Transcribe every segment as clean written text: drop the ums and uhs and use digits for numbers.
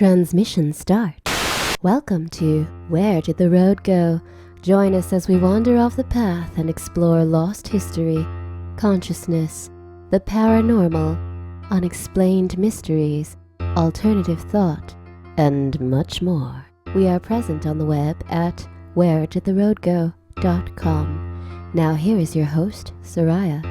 Transmission start. Welcome to Where Did the Road Go? Join us as we wander off the path and explore lost history, consciousness, the paranormal, unexplained mysteries, alternative thought, and much more. We are present on the web at wheredidtheroadgo.com. Now here is your host, Soraya.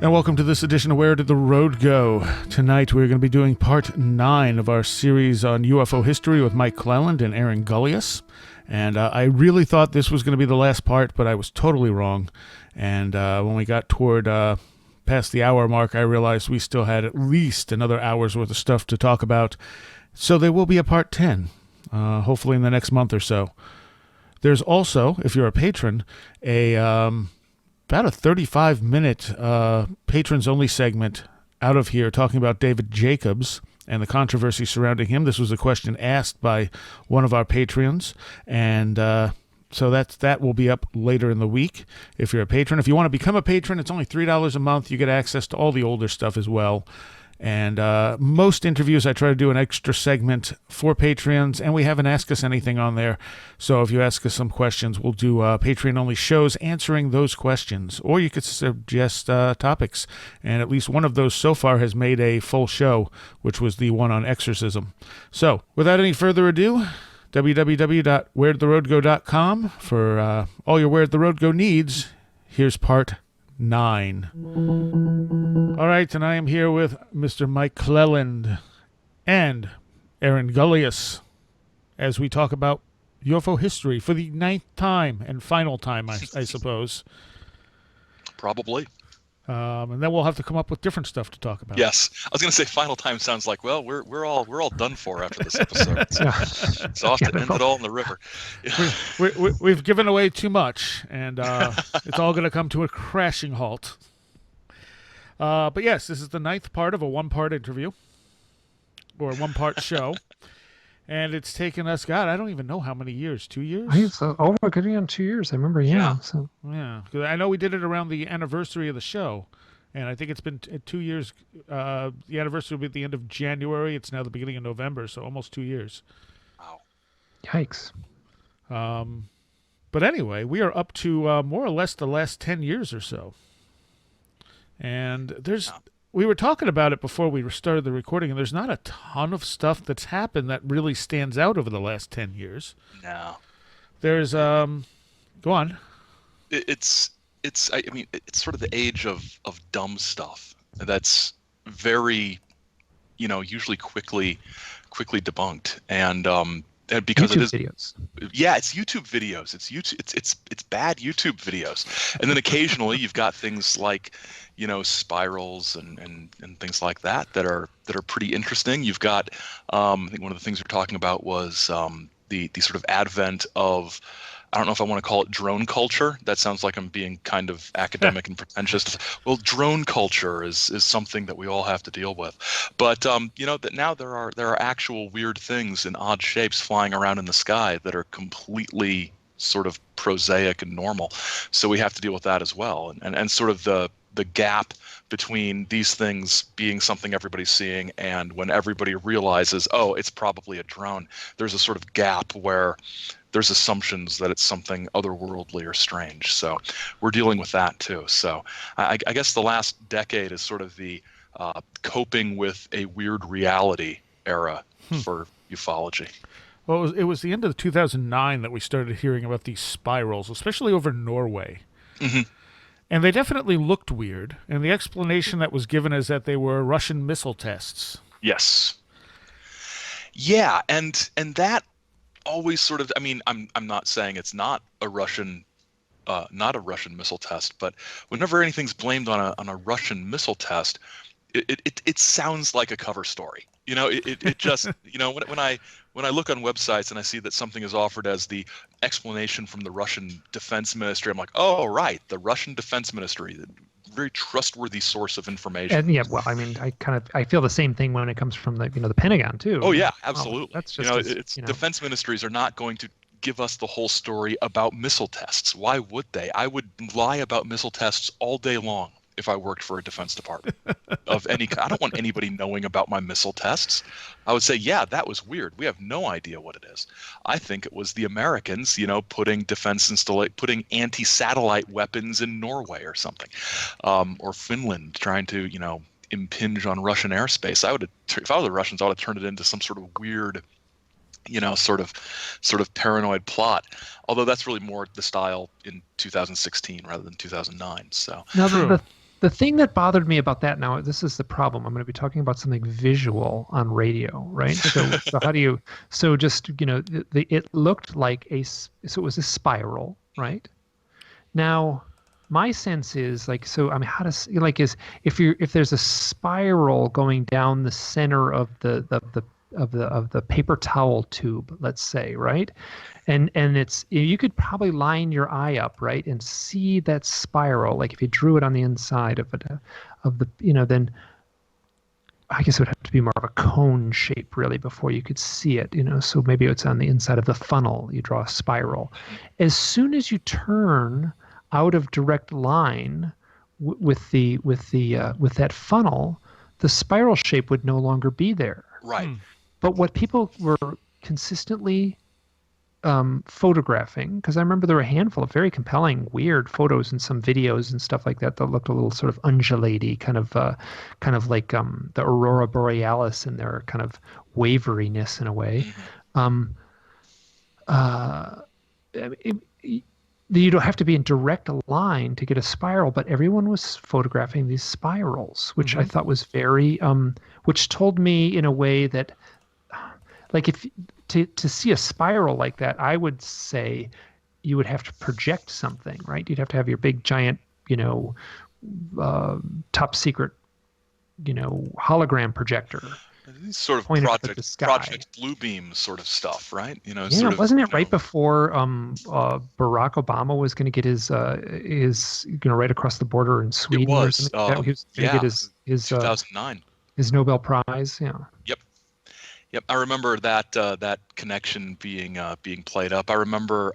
And welcome to this edition of Where Did the Road Go? Tonight we're going to be doing part 9 of our series on UFO history with Mike Clelland and Aaron Gulyas. And I really thought this was going to be the last part, but I was totally wrong. And when we got toward past the hour mark, I realized we still had at least another hour's worth of stuff to talk about. So there will be a part 10, hopefully in the next month or so. There's also, if you're a patron, about a 35-minute patrons-only segment out of here talking about David Jacobs and the controversy surrounding him. This was a question asked by one of our Patreons, and so that will be up later in the week if you're a patron. If you want to become a patron, it's only $3 a month. You get access to all the older stuff as well. And most interviews, I try to do an extra segment for Patreons, and we have an Ask Us Anything on there. So if you ask us some questions, we'll do Patreon-only shows answering those questions. Or you could suggest topics. And at least one of those so far has made a full show, which was the one on exorcism. So without any further ado, www.wheredidtheroadgo.com for all your Where Did the Road Go needs. Here's part 9. All right, and I am here with Mr. Mike Clelland and Aaron Gulyas as we talk about UFO history for the 9th time and final time, I suppose. Probably. And then we'll have to come up with different stuff to talk about. Yes, I was going to say final time sounds like, well, we're all done for after this episode. It's off to end it all in the river. We've given away too much, and it's all going to come to a crashing halt. But yes, this is the 9th part of a 1-part interview, or a 1-part show. And it's taken us, God, I don't even know how many years. 2 years? I think it's getting on 2 years. I remember, yeah. So. Yeah, because I know we did it around the anniversary of the show. And I think it's been 2 years. The anniversary will be at the end of January. It's now the beginning of November, so almost 2 years. Wow. Yikes. But anyway, we are up to more or less the last 10 years or so. And we were talking about it before we started the recording, and there's not a ton of stuff that's happened that really stands out over the last 10 years. No. There's, go on. It's sort of the age of dumb stuff that's very, usually quickly debunked. And because YouTube it is videos. Yeah, it's YouTube videos. It's bad YouTube videos. And then occasionally you've got things like, spirals and things like that are pretty interesting. You've got I think one of the things we're talking about was the sort of advent of, I don't know if I want to call it drone culture. That sounds like I'm being kind of academic and pretentious. Well, drone culture is something that we all have to deal with. But that now there are actual weird things in odd shapes flying around in the sky that are completely sort of prosaic and normal. So we have to deal with that as well. And sort of the gap between these things being something everybody's seeing and when everybody realizes, oh, it's probably a drone, there's a sort of gap where there's assumptions that it's something otherworldly or strange. So we're dealing with that too. So I guess the last decade is sort of the coping with a weird reality era for ufology. Well, it was the end of 2009 that we started hearing about these spirals, especially over Norway. Mm-hmm. And they definitely looked weird. And the explanation that was given is that they were Russian missile tests. Yes. Yeah, and that always sort of, I'm not saying it's not a Russian missile test, but whenever anything's blamed on a Russian missile test, it sounds like a cover story. It just when I look on websites and I see that something is offered as the explanation from the Russian Defense Ministry, I'm like, oh right, the Russian Defense Ministry, very trustworthy source of information. And yeah, well, I feel the same thing when it comes from the Pentagon too. Oh yeah, absolutely. That's just defense ministries are not going to give us the whole story about missile tests. Why would they? I would lie about missile tests all day long if I worked for a defense department of any kind. I don't want anybody knowing about my missile tests. I would say, yeah, that was weird. We have no idea what it is. I think it was the Americans, putting putting anti-satellite weapons in Norway or something, or Finland trying to, impinge on Russian airspace. If I were the Russians, I would have turned it into some sort of weird, sort of paranoid plot. Although that's really more the style in 2016 rather than 2009. So now the thing that bothered me about that, now this is the problem. I'm going to be talking about something visual on radio, right? So how do you? So just it looked like so it was a spiral, right? Now, my sense is how does if there's a spiral going down the center of the paper towel tube, let's say, right? And it's, you could probably line your eye up, right, and see that spiral. Like if you drew it on the inside of then I guess it would have to be more of a cone shape really before you could see it, so maybe it's on the inside of the funnel, you draw a spiral. As soon as you turn out of direct line with that funnel, the spiral shape would no longer be there. Right. But what people were consistently photographing, because I remember there were a handful of very compelling, weird photos and some videos and stuff like that looked a little sort of undulating, kind of like the Aurora Borealis in their kind of waveriness in a way. You don't have to be in direct line to get a spiral, but everyone was photographing these spirals, which I thought was very, which told me in a way that, like if to see a spiral like that, I would say you would have to project something, right? You'd have to have your big giant, top secret, hologram projector. Sort of Project Bluebeam sort of stuff, right? Wasn't it right before Barack Obama was going to get his right across the border in Sweden? It was. He was going to get his 2009. His Nobel Prize. Yeah. Yep. I remember that connection being played up. I remember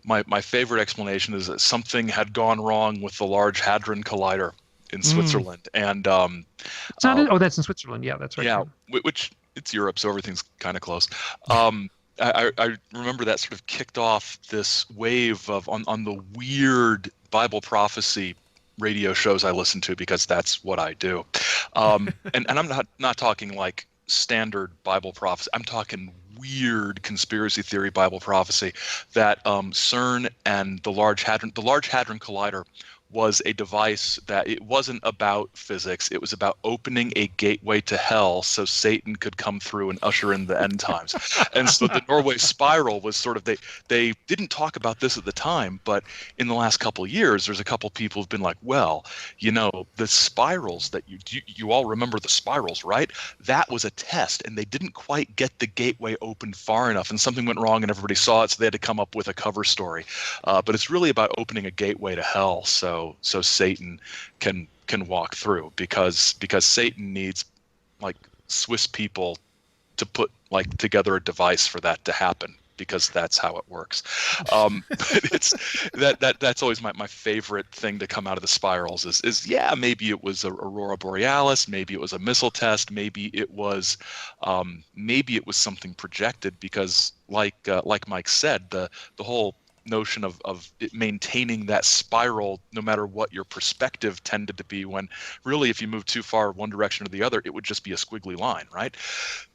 my favorite explanation is that something had gone wrong with the Large Hadron Collider in Switzerland, and it's not. That's in Switzerland. Yeah, that's right. Yeah, which it's Europe, so everything's kind of close. I remember that sort of kicked off this wave of on the weird Bible prophecy radio shows I listen to, because that's what I do. And I'm not talking like standard Bible prophecy. I'm talking weird conspiracy theory Bible prophecy that CERN and the Large Hadron Collider was a device that it wasn't about physics. It was about opening a gateway to hell so Satan could come through and usher in the end times. And so the Norway Spiral was sort of, they didn't talk about this at the time, but in the last couple of years, there's a couple people who've been like, well, the spirals that you all remember the spirals, right? That was a test, and they didn't quite get the gateway open far enough, and something went wrong and everybody saw it, so they had to come up with a cover story. But it's really about opening a gateway to hell. So Satan can walk through, because Satan needs like Swiss people to put like together a device for that to happen, because that's how it works. But it's that's always my favorite thing to come out of the spirals is maybe it was a Aurora Borealis, maybe it was a missile test, maybe it was something projected, because like Mike said, the whole notion of it maintaining that spiral no matter what your perspective tended to be, when really if you move too far one direction or the other, it would just be a squiggly line, right?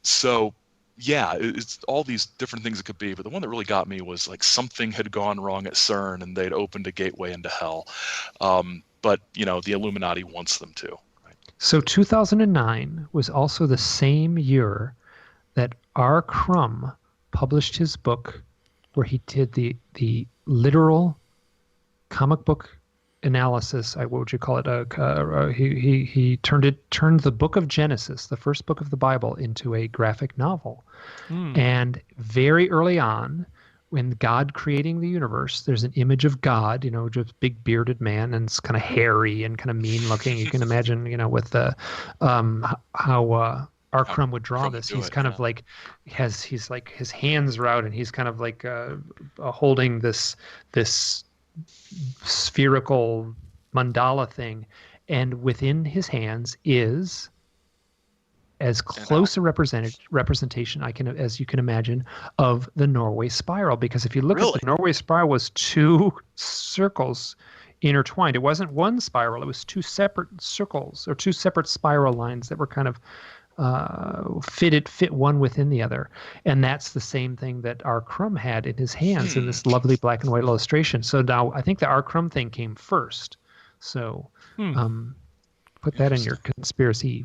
So it's all these different things it could be, but the one that really got me was like something had gone wrong at CERN and they'd opened a gateway into hell. But the Illuminati wants them to, right? So 2009 was also the same year that R. Crumb published his book, where he did the literal comic book analysis. What would you call it? He turned the book of Genesis, the first book of the Bible, into a graphic novel. And very early on, when God creating the universe, there's an image of God, just big bearded man, and it's kind of hairy and kind of mean looking. You can imagine, with the how R. Crumb would draw this. He's kind of like he's like his hands are out, and he's kind of like holding this spherical mandala thing, and within his hands is as close a representation as you can imagine of the Norway Spiral. Because if you look at the Norway Spiral, was two circles intertwined. It wasn't one spiral; it was two separate circles or two separate spiral lines that were kind of fit one within the other. And that's the same thing that R. Crumb had in his hands in this lovely black and white illustration. So now I think the R. Crumb thing came first. So put that in your conspiracy,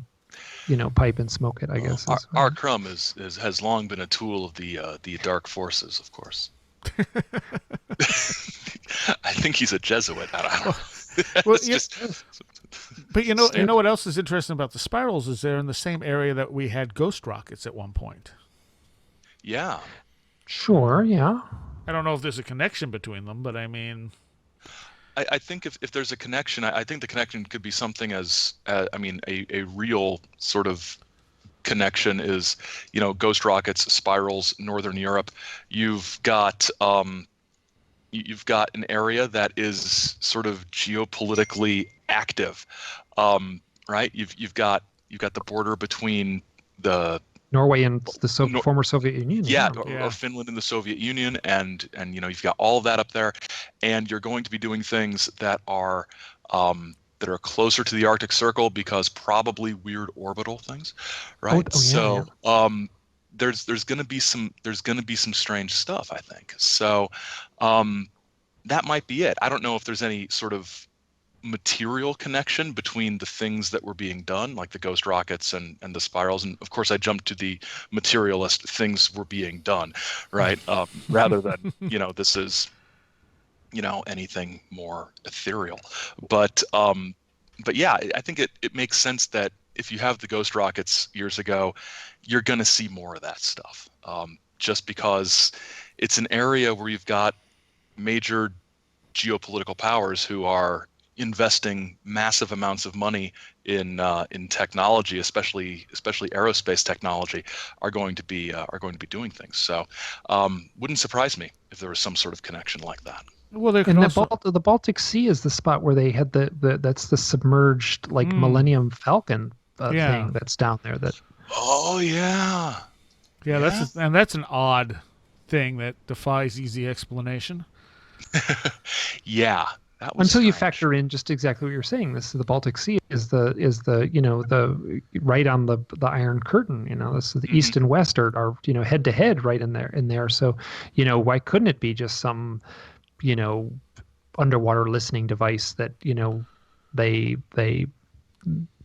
pipe and smoke it, I guess. R. Crumb has long been a tool of the dark forces, of course. I think he's a Jesuit. I don't know. Well, but you know what else is interesting about the spirals is they're in the same area that we had ghost rockets at one point. Yeah. Sure. Yeah. I don't know if there's a connection between them, but I mean, I think if there's a connection, I think the connection could be something as a real sort of connection is, ghost rockets, spirals, Northern Europe. You've got an area that is sort of geopolitically active, right? You've got the border between the Norway and the former Soviet Union. Or Finland and the Soviet Union, and you've got all of that up there, and you're going to be doing things that are closer to the Arctic Circle because probably weird orbital things, right? There's going to be some strange stuff, I think. So that might be it. I don't know if there's any sort of material connection between the things that were being done, like the ghost rockets and the spirals. And of course I jumped to the materialist things were being done, right? Rather than, this is, anything more ethereal. But yeah, I think it makes sense that if you have the ghost rockets years ago, you're going to see more of that stuff. Just because it's an area where you've got major geopolitical powers who are investing massive amounts of money in technology, especially aerospace technology, are going to be doing things. So, wouldn't surprise me if there was some sort of connection like that. Well, the Baltic Sea is the spot where they had that's the submerged Millennium Falcon thing that's down there. That's an odd thing that defies easy explanation. Yeah. Until you factor in just exactly what you're saying, the Baltic Sea is the right on the Iron Curtain. This is the East and West are head to head right in there. So why couldn't it be just some underwater listening device that they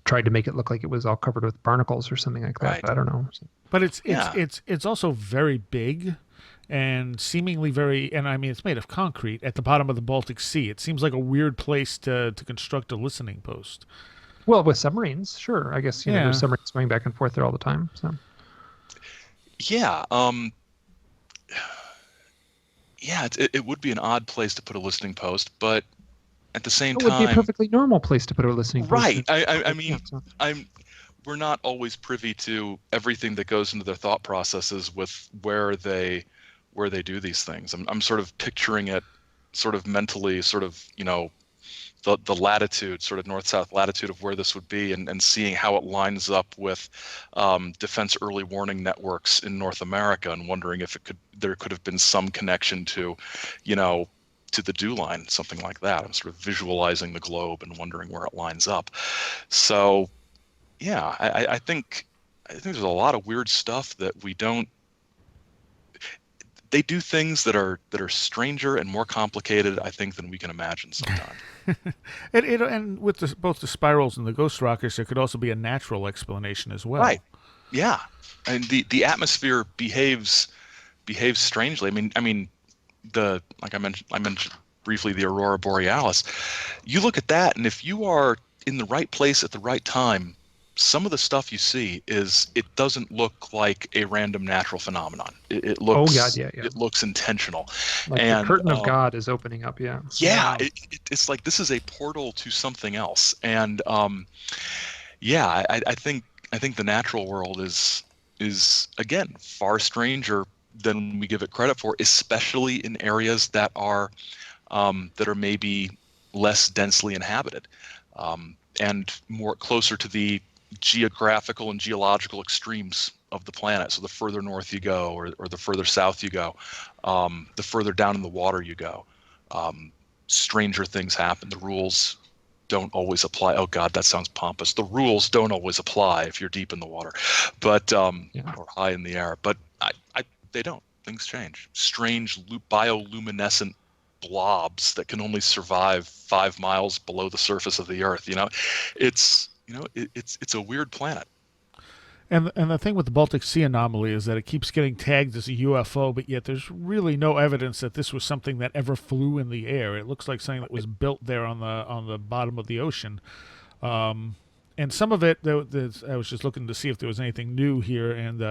tried to make it look like it was all covered with barnacles or something like that? Right. I don't know. But it's also very big. And seemingly it's made of concrete at the bottom of the Baltic Sea. It seems like a weird place to construct a listening post. Well, with submarines, sure. I guess, there's submarines going back and forth there all the time. So. Yeah. It would be an odd place to put a listening post, but at the same time... It would be a perfectly normal place to put a listening post. Right. We're not always privy to everything that goes into their thought processes with where they do these things. I'm sort of picturing it sort of mentally, sort of, the latitude, sort of north-south latitude of where this would be, and seeing how it lines up with defense early warning networks in North America, and wondering if there could have been some connection to, to the dew line, something like that. I'm sort of visualizing the globe and wondering where it lines up. So, yeah, I think there's a lot of weird stuff that we don't. They do things that are stranger and more complicated, I think, than we can imagine sometimes. and with both the spirals and the ghost rockets, there could also be a natural explanation as well. Right. Yeah. And the atmosphere behaves strangely. I mean, I mentioned briefly the aurora borealis. You look at that, and if you are in the right place at the right time, some of the stuff you see it doesn't look like a random natural phenomenon. It looks, it looks intentional. Like the curtain of God is opening up. Yeah. Yeah. It's like this is a portal to something else. And I think the natural world is again far stranger than we give it credit for, especially in areas that are maybe less densely inhabited, and more closer to the geographical and geological extremes of the planet. So the further north you go, or the further south you go, the further down in the water you go, stranger things happen. The rules don't always apply. Oh God, that sounds pompous. The rules don't always apply if you're deep in the water, but or high in the air. But they don't. Things change. Strange bioluminescent blobs that can only survive 5 miles below the surface of the Earth. It's a weird planet. And the thing with the Baltic Sea Anomaly is that it keeps getting tagged as a UFO, but yet there's really no evidence that this was something that ever flew in the air. It looks like something that was built there on the bottom of the ocean. And some of it, I was just looking to see if there was anything new here, and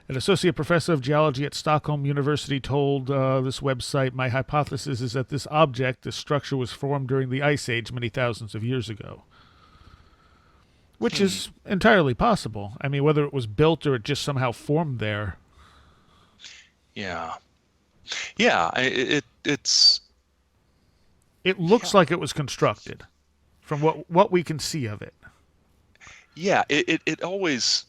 an associate professor of geology at Stockholm University told this website, "My hypothesis is that this structure was formed during the Ice Age many thousands of years ago." Which is entirely possible. I mean, whether it was built or it just somehow formed there. Yeah. It looks like it was constructed, from what we can see of it. Yeah, it always,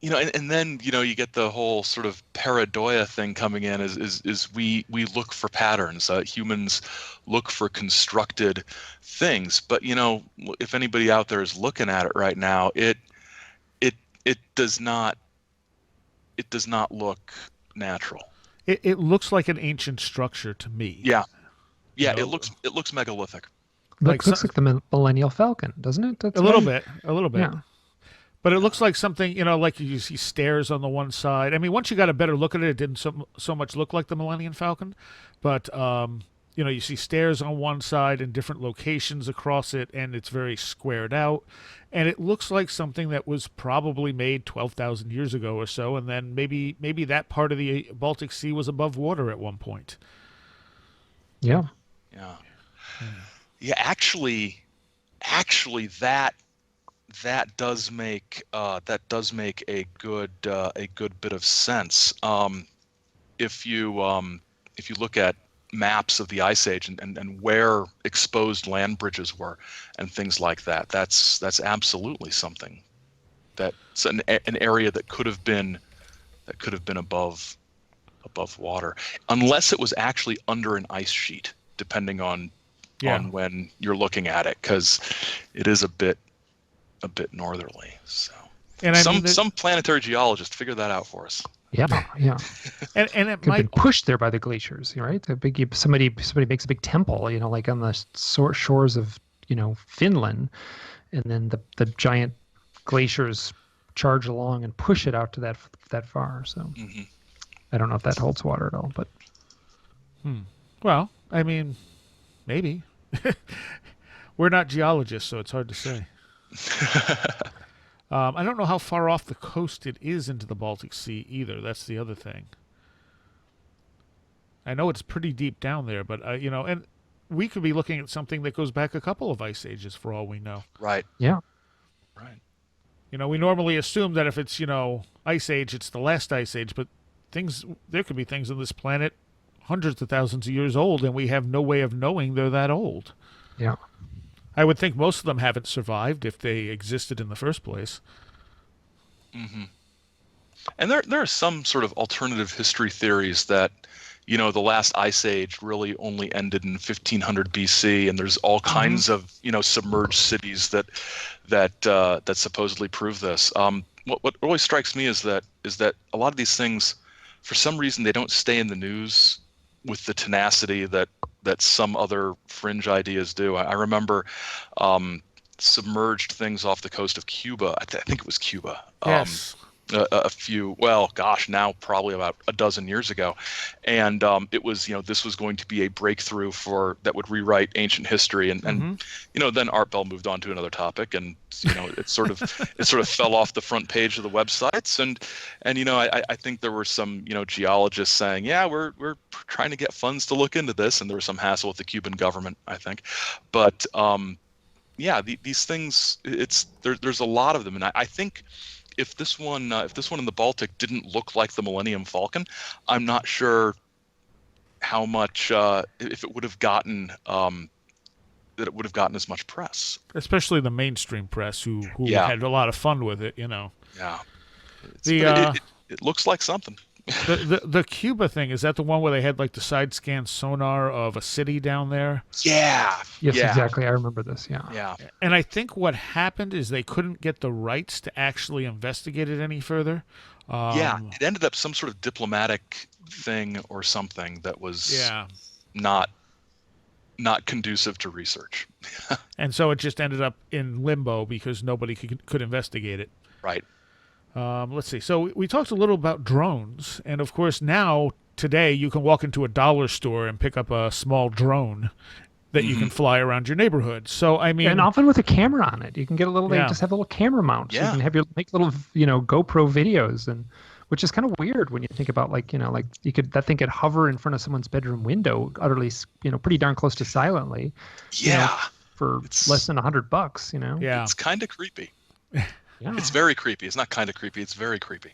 and then you get the whole sort of pareidoia thing coming in. Is we look for patterns. Humans look for constructed things, but if anybody out there is looking at it right now, it does not look natural. It looks like an ancient structure to me. Yeah, it looks megalithic. Looks like the Millennial Falcon, doesn't it? That's a little bit. Yeah. But it looks like something, like you see stairs on the one side. I mean, once you got a better look at it, it didn't so much look like the Millennium Falcon. But, you see stairs on one side and different locations across it, and it's very squared out. And it looks like something that was probably made 12,000 years ago or so, and then maybe that part of the Baltic Sea was above water at one point. Yeah. Yeah, actually that does make a good bit of sense. If you look at maps of the Ice Age and where exposed land bridges were and things like that, that's absolutely something. That's an area that could have been above water, unless it was actually under an ice sheet, depending on when you're looking at it, because it is a bit northerly. So, and some planetary geologist figure that out for us. Yeah. and it could have been pushed there by the glaciers, right? Somebody makes a big temple, like on the shores of Finland, and then the giant glaciers charge along and push it out to that far. So I don't know if that holds water at all, but well, I mean, maybe. We're not geologists, so it's hard to say. I don't know how far off the coast it is into the Baltic Sea either. That's the other thing. I know it's pretty deep down there, but and we could be looking at something that goes back a couple of ice ages for all we know. Right. Yeah. Right. We normally assume that if it's ice age, it's the last ice age, but there could be things on this planet hundreds of thousands of years old, and we have no way of knowing they're that old. Yeah. I would think most of them haven't survived if they existed in the first place. Mm-hmm. And there are some sort of alternative history theories that, the last ice age really only ended in 1500 BC, and there's all kinds of, submerged cities that supposedly prove this. What really strikes me is that a lot of these things, for some reason, they don't stay in the news with the tenacity that some other fringe ideas do. I remember submerged things off the coast of Cuba. I think it was Cuba. Yes. Now probably about a dozen years ago. And it was, this was going to be a breakthrough that would rewrite ancient history. And then Art Bell moved on to another topic, and, it sort of fell off the front page of the websites. And I think there were some, geologists saying, yeah, we're trying to get funds to look into this. And there was some hassle with the Cuban government, I think. But these things, there's a lot of them. And I think, if this one in the Baltic didn't look like the Millennium Falcon, I'm not sure how much if it would have gotten that it would have gotten as much press. Especially the mainstream press, who Yeah. had a lot of fun with it, Yeah. The It looks like something. the Cuba thing, is that the one where they had like the side scan sonar of a city down there? Yeah. Yes, yeah. exactly. I remember this. Yeah. Yeah. And I think what happened is they couldn't get the rights to actually investigate it any further. Yeah. It ended up some sort of diplomatic thing or something that was not conducive to research. And so it just ended up in limbo because nobody could investigate it. Right. Let's see. So we talked a little about drones, and of course now today you can walk into a dollar store and pick up a small drone that you can fly around your neighborhood. So I mean, and often with a camera on it, you can get a little. They Yeah. just have a little camera mount, so Yeah. you can have make little GoPro videos, and which is kind of weird when you think about like that thing could hover in front of someone's bedroom window, utterly pretty darn close to silently. Yeah. For less than $100. yeah. It's kind of creepy. Yeah. It's very creepy. It's not kind of creepy. It's very creepy.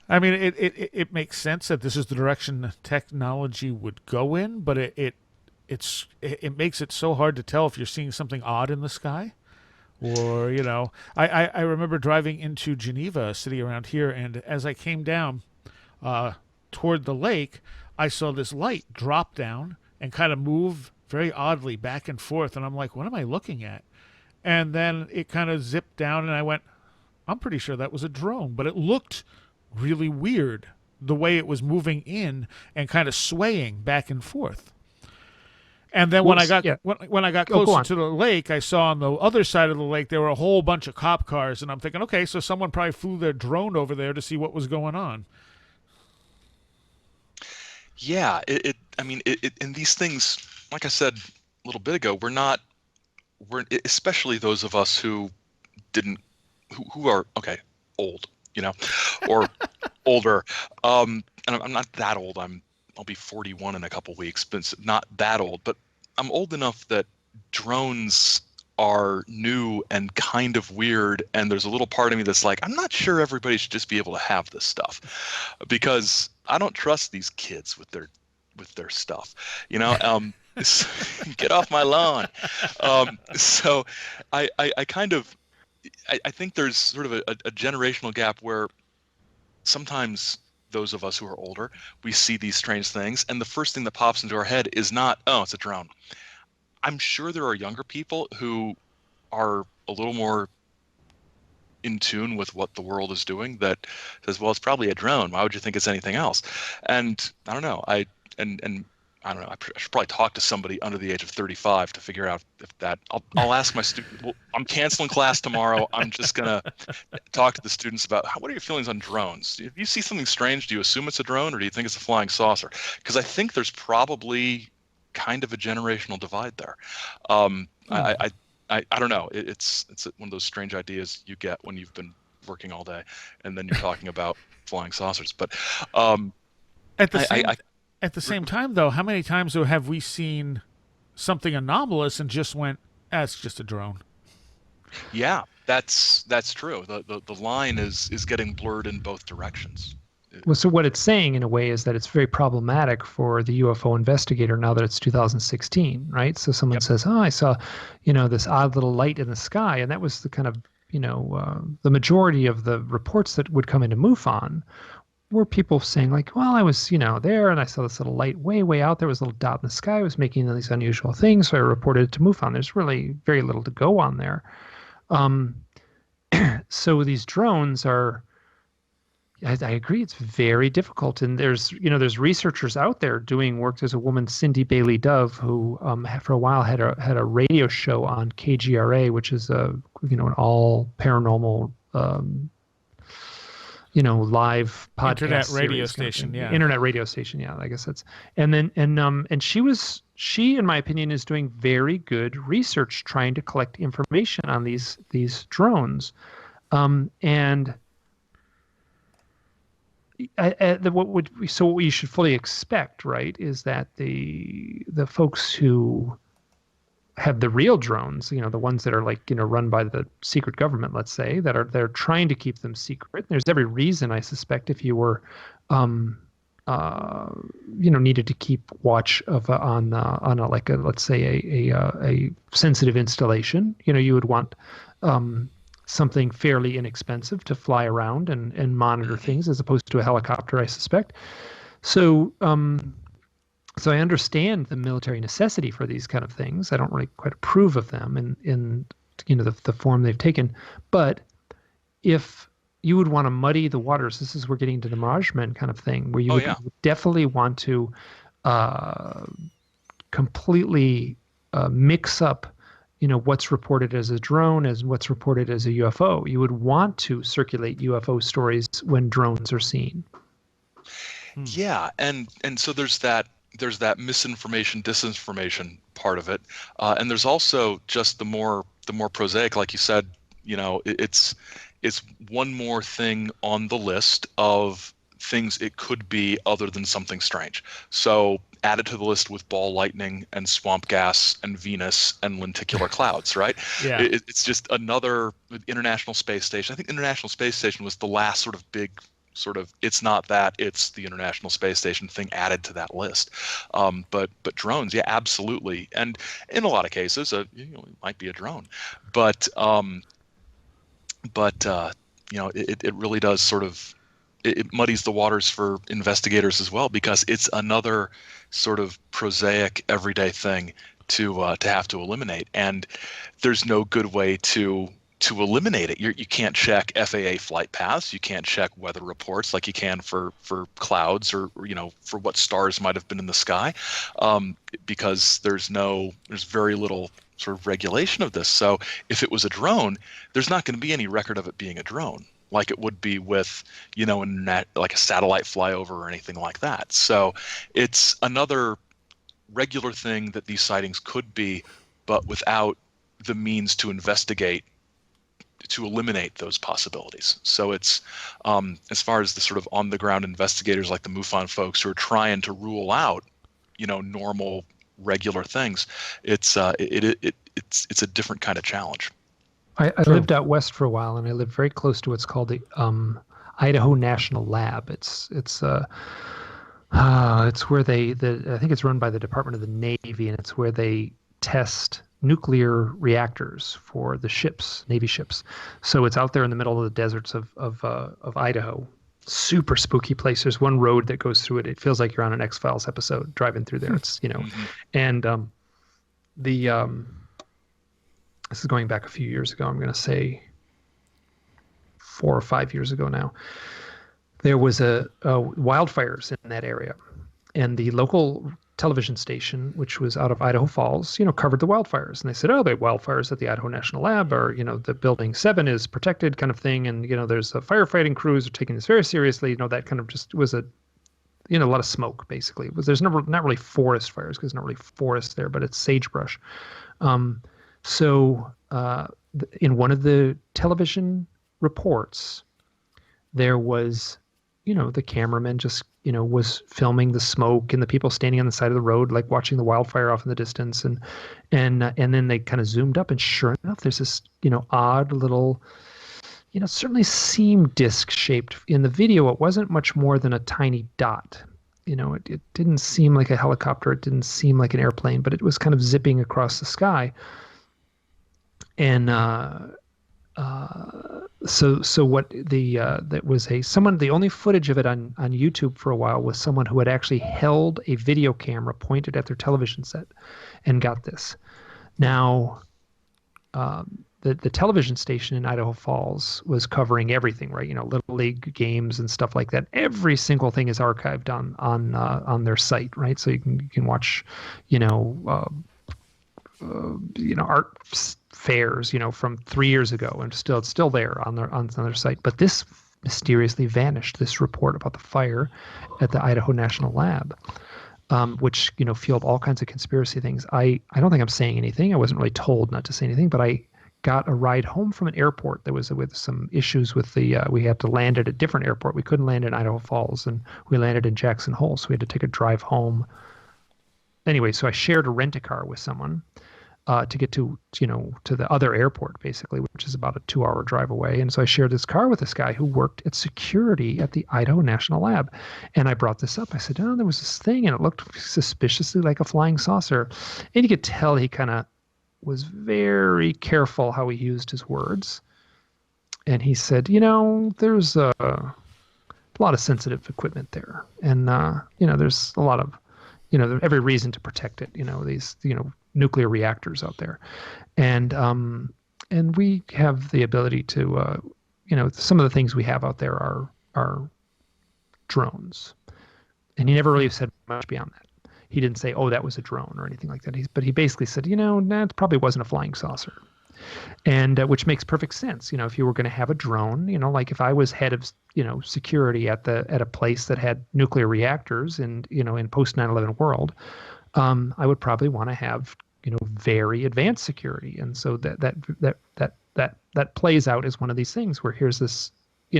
I mean, it makes sense that this is the direction technology would go in, but it makes it so hard to tell if you're seeing something odd in the sky. Or, I remember driving into Geneva, a city around here, and as I came down toward the lake, I saw this light drop down and kind of move very oddly back and forth, and I'm like, what am I looking at? And then it kind of zipped down, and I went, I'm pretty sure that was a drone, but it looked really weird the way it was moving in and kind of swaying back and forth. And then when I got closer to the lake, I saw on the other side of the lake there were a whole bunch of cop cars, and I'm thinking, okay, so someone probably flew their drone over there to see what was going on. Yeah, and these things, like I said a little bit ago, we're especially those of us who are old, or older. And I'm not that old. I'll be 41 in a couple weeks, but it's not that old. But I'm old enough that drones are new and kind of weird, and there's a little part of me that's like, I'm not sure everybody should just be able to have this stuff, because I don't trust these kids with their stuff. Get off my lawn. So I think there's sort of a generational gap where sometimes those of us who are older, we see these strange things, and the first thing that pops into our head is not, oh, it's a drone. I'm sure there are younger people who are a little more in tune with what the world is doing that says, well, it's probably a drone. Why would you think it's anything else? And I don't know. I don't know. I should probably talk to somebody under the age of 35 to figure out if that. I'll ask my student. Well, I'm canceling class tomorrow. I'm just gonna talk to the students about what are your feelings on drones. If you see something strange, do you assume it's a drone or do you think it's a flying saucer? Because I think there's probably kind of a generational divide there. I don't know. It's one of those strange ideas you get when you've been working all day, and then you're talking about flying saucers. But at the same time, though, how many times have we seen something anomalous and just went, it's just a drone? Yeah, that's true. The line is getting blurred in both directions. Well, so what it's saying in a way is that it's very problematic for the UFO investigator now that it's 2016, right? So someone says, oh, I saw, this odd little light in the sky. And that was the kind of, the majority of the reports that would come into MUFON were people saying like, well, I was, there and I saw this little light way, way out there. Was a little dot in the sky. It was making these unusual things. So I reported it to MUFON. There's really very little to go on there. So these drones are, I agree, it's very difficult. And there's researchers out there doing work. There's a woman, Cindy Bailey Dove, who for a while had a radio show on KGRA, which is an all paranormal live podcast internet radio series, station, yeah. Internet radio station, yeah. I guess that's and she, in my opinion, is doing very good research trying to collect information on these drones, and what you should fully expect, right, is that the folks who have the real drones, the ones that are run by the secret government, let's say, they're trying to keep them secret. There's every reason, I suspect, if you were needed to keep watch of on a like a, let's say a sensitive installation, you would want something fairly inexpensive to fly around and monitor things, as opposed to a helicopter, I suspect. So so I understand the military necessity for these kind of things. I don't really quite approve of them in the form they've taken. But if you would want to muddy the waters, this is we're getting to the Mirage Men kind of thing, where you would definitely want to completely mix up, what's reported as a drone as what's reported as a UFO. You would want to circulate UFO stories when drones are seen. Yeah, and so there's that misinformation, disinformation part of it, and there's also just the more prosaic, like you said. It's one more thing on the list of things it could be other than something strange. So added to the list with ball lightning and swamp gas and Venus and lenticular clouds, right? Yeah. It's just another International Space Station. I think International Space Station was the last sort of big it's not that, it's the International Space Station thing added to that list. But drones, yeah, absolutely. And in a lot of cases, it might be a drone. But it really does it muddies the waters for investigators as well, because it's another sort of prosaic everyday thing to have to eliminate, and there's no good way to eliminate it. You can't check FAA flight paths. You can't check weather reports like you can for clouds or for what stars might have been in the sky, because there's very little sort of regulation of this. So if it was a drone, there's not going to be any record of it being a drone, like it would be with like a satellite flyover or anything like that. So it's another regular thing that these sightings could be, but without the means to investigate, to eliminate those possibilities. So it's as far as the sort of on the ground investigators like the MUFON folks who are trying to rule out normal regular things, it's a different kind of challenge. I lived out west for a while, and I lived very close to what's called the Idaho National Lab. It's where I think it's run by the Department of the Navy, and it's where they test nuclear reactors for the ships, Navy ships. So it's out there in the middle of the deserts of Idaho. Super spooky place. There's one road that goes through it. It feels like you're on an X-Files episode driving through there. It's and this is going back a few years ago. I'm going to say 4 or 5 years ago now. There was a wildfires in that area, and the local television station, which was out of Idaho Falls, covered the wildfires. And they said, the wildfires at the Idaho National Lab are, the building 7 is protected kind of thing. And, there's a firefighting crews are taking this very seriously. That kind of just was a lot of smoke, basically. There's not really forest fires, because there's not really forest there, but it's sagebrush. So in one of the television reports, there was, the cameraman just, was filming the smoke and the people standing on the side of the road, like watching the wildfire off in the distance. And then they kind of zoomed up, and sure enough, there's this, odd little, certainly seemed disc shaped in the video. It wasn't much more than a tiny dot. It didn't seem like a helicopter. It didn't seem like an airplane, but it was kind of zipping across the sky. And so what that was the only footage of it on YouTube for a while was someone who had actually held a video camera pointed at their television set and got this. Now, the television station in Idaho Falls was covering everything, right? Little league games and stuff like that. Every single thing is archived on their site, right? So you can watch, art fairs, from 3 years ago, and it's still there on their site. But this mysteriously vanished. This report about the fire at the Idaho National Lab, which fueled all kinds of conspiracy things. I don't think I'm saying anything. I wasn't really told not to say anything, but I got a ride home from an airport that was with some issues with we had to land at a different airport. We couldn't land in Idaho Falls, and we landed in Jackson Hole, so we had to take a drive home. Anyway, so I shared a rent-a-car with someone. to get to the other airport, basically, which is about a 2-hour drive away. And so I shared this car with this guy who worked at security at the Idaho National Lab. And I brought this up. I said, there was this thing, and it looked suspiciously like a flying saucer. And you could tell he kind of was very careful how he used his words. And he said, there's a lot of sensitive equipment there. And, there's a lot of, there's every reason to protect it, these, nuclear reactors out there. And we have the ability to, some of the things we have out there are drones. And he never really said much beyond that. He didn't say, that was a drone or anything like that. But he basically said, that probably wasn't a flying saucer. And which makes perfect sense. If you were going to have a drone, like if I was head of, security at a place that had nuclear reactors and, in post 9/11 world, I would probably want to have, very advanced security. And so that plays out as one of these things where here's this,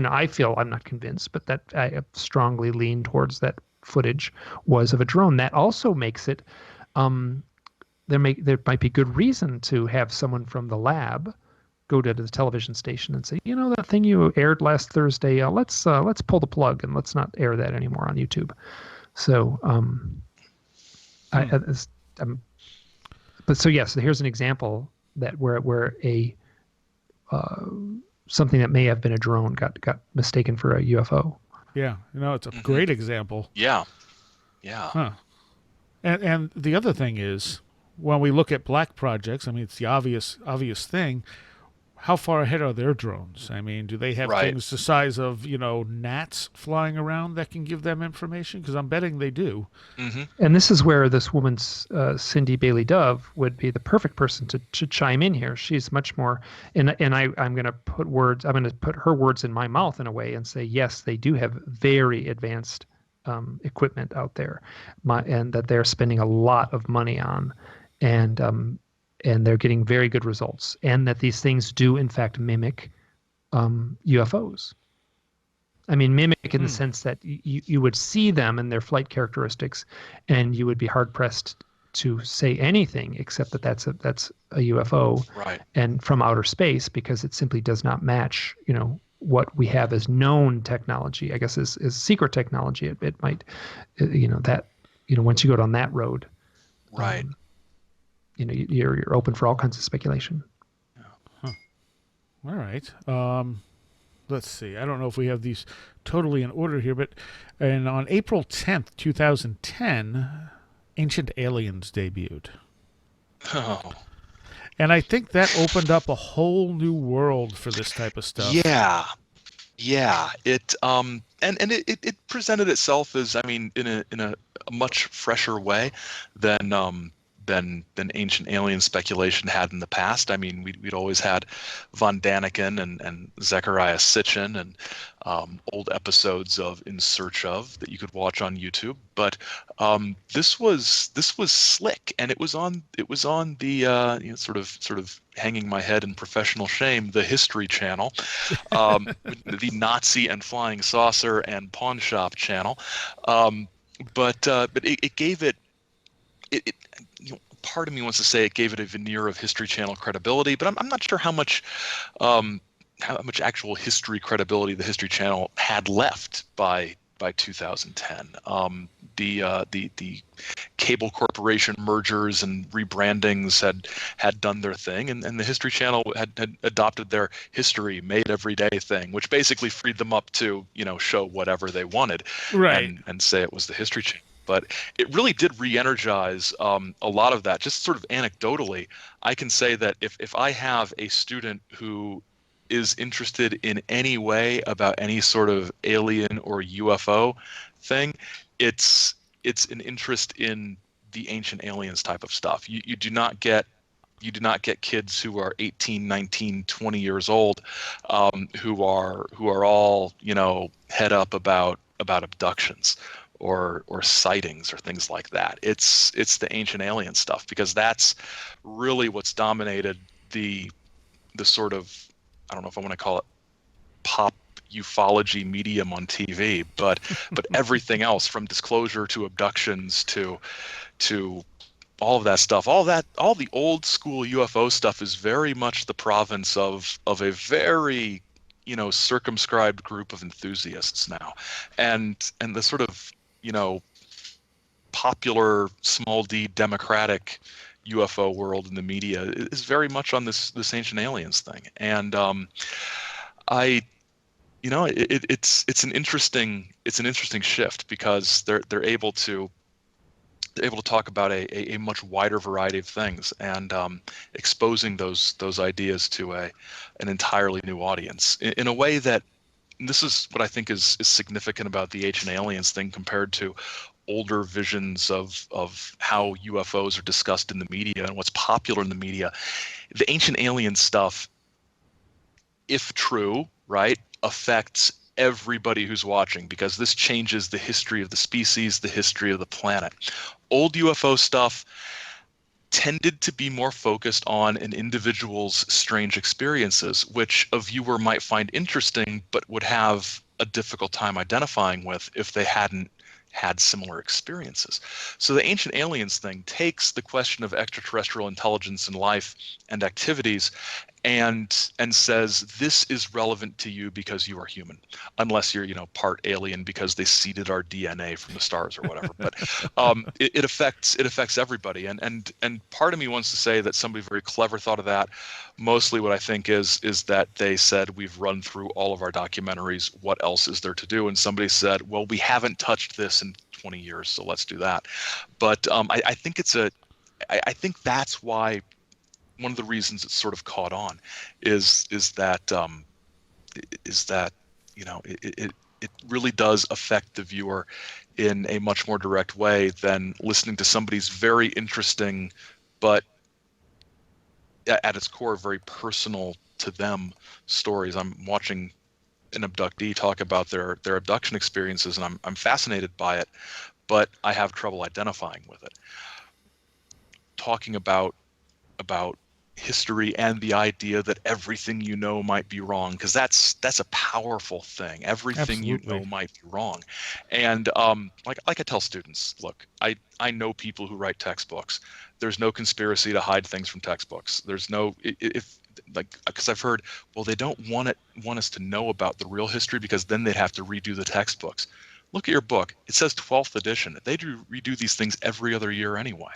I feel, I'm not convinced, but that I strongly lean towards that footage was of a drone. That also makes it, there might be good reason to have someone from the lab go to the television station and say, that thing you aired last Thursday, let's pull the plug and let's not air that anymore on YouTube. So, so here's an example that where a something that may have been a drone got mistaken for a UFO. Yeah, it's a great example. Yeah. Huh. And the other thing is, when we look at black projects, it's the obvious thing. How far ahead are their drones? Do they have things the size of, gnats flying around that can give them information? Because I'm betting they do. Mm-hmm. And this is where this woman's Cindy Bailey Dove would be the perfect person to chime in here. She's much more, and I'm going to put her words in my mouth in a way and say, yes, they do have very advanced equipment out there, and that they're spending a lot of money on, and they're getting very good results, and that these things do in fact mimic UFOs. Mimic in the sense that you would see them and their flight characteristics, and you would be hard pressed to say anything except that that's a UFO, right, and from outer space, because it simply does not match what we have as known technology. I guess is secret technology. It might once you go down that road, right. You're open for all kinds of speculation. Huh. All right. Let's see. I don't know if we have these totally in order here, but on April 10th, 2010, Ancient Aliens debuted. Oh. And I think that opened up a whole new world for this type of stuff. Yeah. It and it presented itself as, in a much fresher way than Ancient Alien speculation had in the past. We'd always had Von Daniken and Zechariah Sitchin and old episodes of In Search Of that you could watch on YouTube. But this was slick, and it was on the sort of hanging my head in professional shame, the History Channel, the Nazi and Flying Saucer and Pawn Shop Channel. But it gave it. Part of me wants to say it gave it a veneer of History Channel credibility, but I'm not sure how much actual history credibility the History Channel had left by 2010. The cable corporation mergers and rebrandings had done their thing, and the History Channel had adopted their history made everyday thing, which basically freed them up to show whatever they wanted, right, and say it was the History Channel. But it really did re-energize a lot of that. Just sort of anecdotally, I can say that if I have a student who is interested in any way about any sort of alien or UFO thing, it's an interest in the Ancient Aliens type of stuff. You do not get kids who are 18, 19, 20 years old who are all head up about abductions or sightings or things like that. It's the Ancient Alien stuff, because that's really what's dominated the sort of, I don't know if I want to call it pop ufology medium on TV, but everything else, from disclosure to abductions to all of that stuff, all the old school UFO stuff is very much the province of a very, circumscribed group of enthusiasts now, and the sort of, popular small d democratic UFO world in the media is very much on this ancient aliens thing, and I. It's an interesting shift because they're able to talk about a much wider variety of things, and exposing those ideas to an entirely new audience in a way that, and this is what I think is significant about the ancient aliens thing compared to older visions of how UFOs are discussed in the media and what's popular in the media. The ancient alien stuff, if true, right, affects everybody who's watching, because this changes the history of the species, the history of the planet. Old UFO stuff tended to be more focused on an individual's strange experiences, which a viewer might find interesting but would have a difficult time identifying with if they hadn't had similar experiences. So the ancient aliens thing takes the question of extraterrestrial intelligence and life and activities and says this is relevant to you because you are human, unless you're part alien because they seeded our DNA from the stars or whatever. But it affects everybody, and part of me wants to say that somebody very clever thought of that. Mostly what I think is that they said, we've run through all of our documentaries, what else is there to do? And somebody said, well, we haven't touched this in 20 years, so let's do that. But I think I think that's why one of the reasons it's sort of caught on is that it really does affect the viewer in a much more direct way than listening to somebody's very interesting but at its core very personal to them stories. I'm watching an abductee talk about their abduction experiences, and I'm fascinated by it, but I have trouble identifying with it. Talking about history and the idea that everything might be wrong, because that's a powerful thing. Everything Absolutely. Might be wrong. And like I tell students, look, I know people who write textbooks. There's no conspiracy to hide things from textbooks. There's no, because I've heard, well, they don't want us to know about the real history because then they'd have to redo the textbooks. Look at your book. It says 12th edition. They redo these things every other year anyway.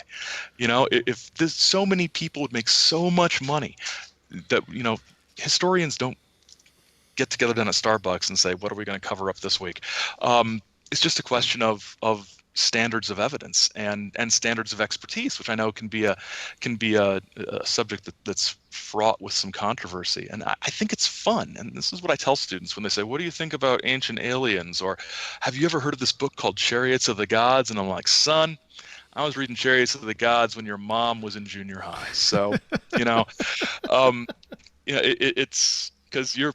If so many people would make so much money that, historians don't get together down at Starbucks and say, what are we going to cover up this week? It's just a question of standards of evidence and standards of expertise, which I know can be a subject that's fraught with some controversy. And I think it's fun. And this is what I tell students when they say, what do you think about ancient aliens? Or have you ever heard of this book called Chariots of the Gods? And I'm like, son, I was reading Chariots of the Gods when your mom was in junior high. So, it's because your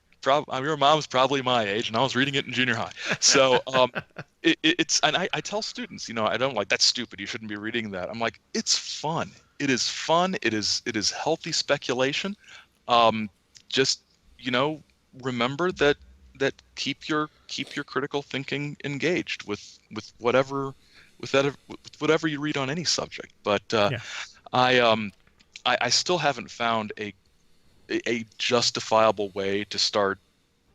mom's probably my age, and I was reading it in junior high. So it's, and I tell students, I don't like, that's stupid, you shouldn't be reading that. I'm like, it's fun. It is fun. It is healthy speculation. Just remember that keep your critical thinking engaged with whatever you read on any subject. But I still haven't found a justifiable way to start.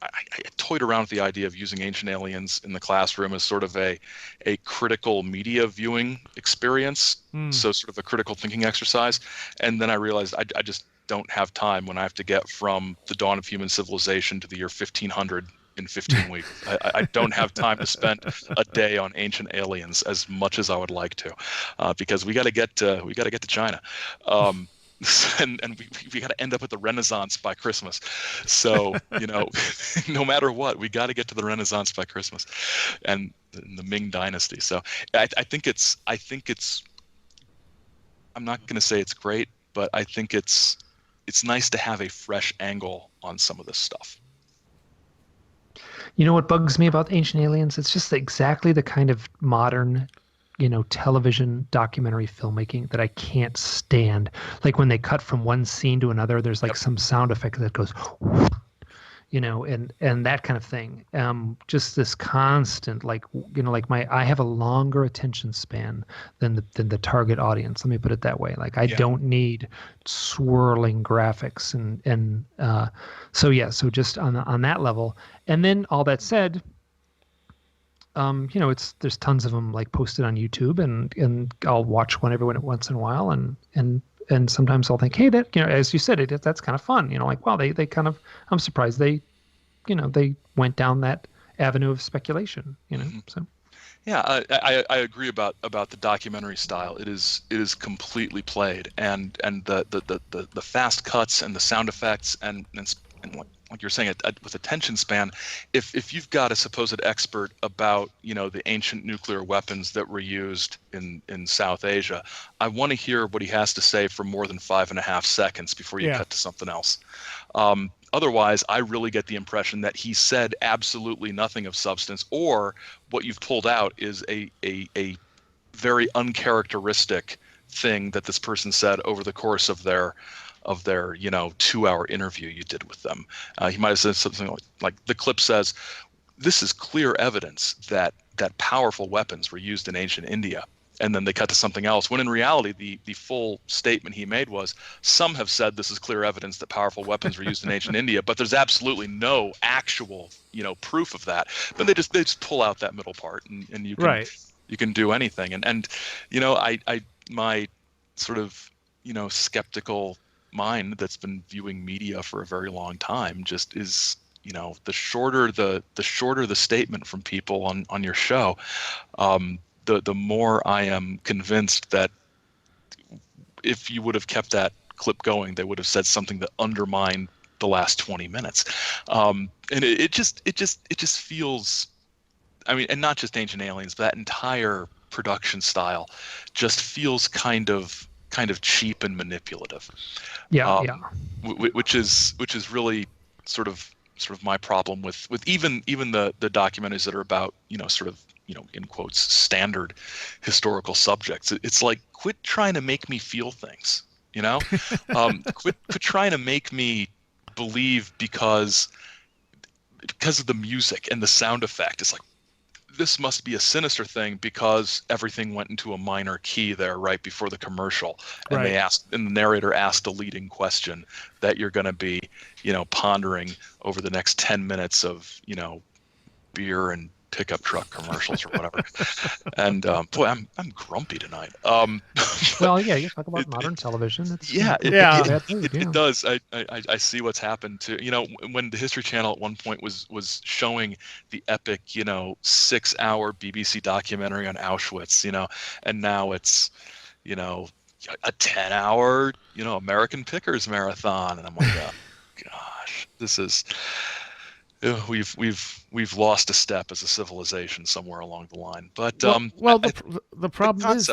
I toyed around with the idea of using ancient aliens in the classroom as sort of a critical media viewing experience, so sort of a critical thinking exercise. And then I realized I just don't have time when I have to get from the dawn of human civilization to the year 1500 in 15 weeks. I don't have time to spend a day on ancient aliens as much as I would like to, because we got to get to China. And we got to end up at the Renaissance by Christmas. So, no matter what, we got to get to the Renaissance by Christmas and the Ming Dynasty. So I think it's, I'm not going to say it's great, but I think it's nice to have a fresh angle on some of this stuff. You know what bugs me about ancient aliens? It's just exactly the kind of modern, television documentary filmmaking that I can't stand. Like when they cut from one scene to another, there's like some sound effect that goes, and that kind of thing. Just this constant, like, like I have a longer attention span than the target audience. Let me put it that way. Like I Yeah. don't need swirling graphics so just on that level. And then all that said, there's tons of them like posted on YouTube, and I'll watch one every once in a while, and sometimes I'll think, hey, that, as you said, that's kind of fun, like, wow, they kind of, I'm surprised they went down that avenue of speculation, so. Yeah, I agree about the documentary style. It is completely played, and the fast cuts and the sound effects and like you're saying, with attention span. If you've got a supposed expert about the ancient nuclear weapons that were used in South Asia, I want to hear what he has to say for more than 5.5 seconds before you cut to something else. Otherwise, I really get the impression that he said absolutely nothing of substance, or what you've pulled out is a very uncharacteristic thing that this person said over the course of their 2-hour interview you did with them. He might have said something like the clip says, "This is clear evidence that powerful weapons were used in ancient India." And then they cut to something else, when in reality, the full statement he made was, some have said this is clear evidence that powerful weapons were used in ancient India, but there's absolutely no actual, proof of that. But they just pull out that middle part, and you can you can do anything. And I my sort of skeptical mind that's been viewing media for a very long time just is, the shorter the statement from people on your show, the more I am convinced that if you would have kept that clip going, they would have said something that undermined the last 20 minutes. And it just feels, I mean, and not just Ancient Aliens, but that entire production style just feels kind of cheap and manipulative. Which is really sort of my problem with even the documentaries that are about in quotes standard historical subjects. It's like, quit trying to make me feel things, quit trying to make me believe because of the music and the sound effect. It's like, this must be a sinister thing because everything went into a minor key there right before the commercial, and the narrator asked a leading question that you're going to be pondering over the next 10 minutes of beer and pickup truck commercials or whatever. And boy, I'm grumpy tonight. Well, yeah, you talk about modern television. It does. I see what's happened to when the History Channel at one point was showing the epic 6-hour BBC documentary on Auschwitz, and now it's a 10-hour American Pickers marathon, and I'm like, oh, gosh, this is. We've lost a step as a civilization somewhere along the line. But the problem is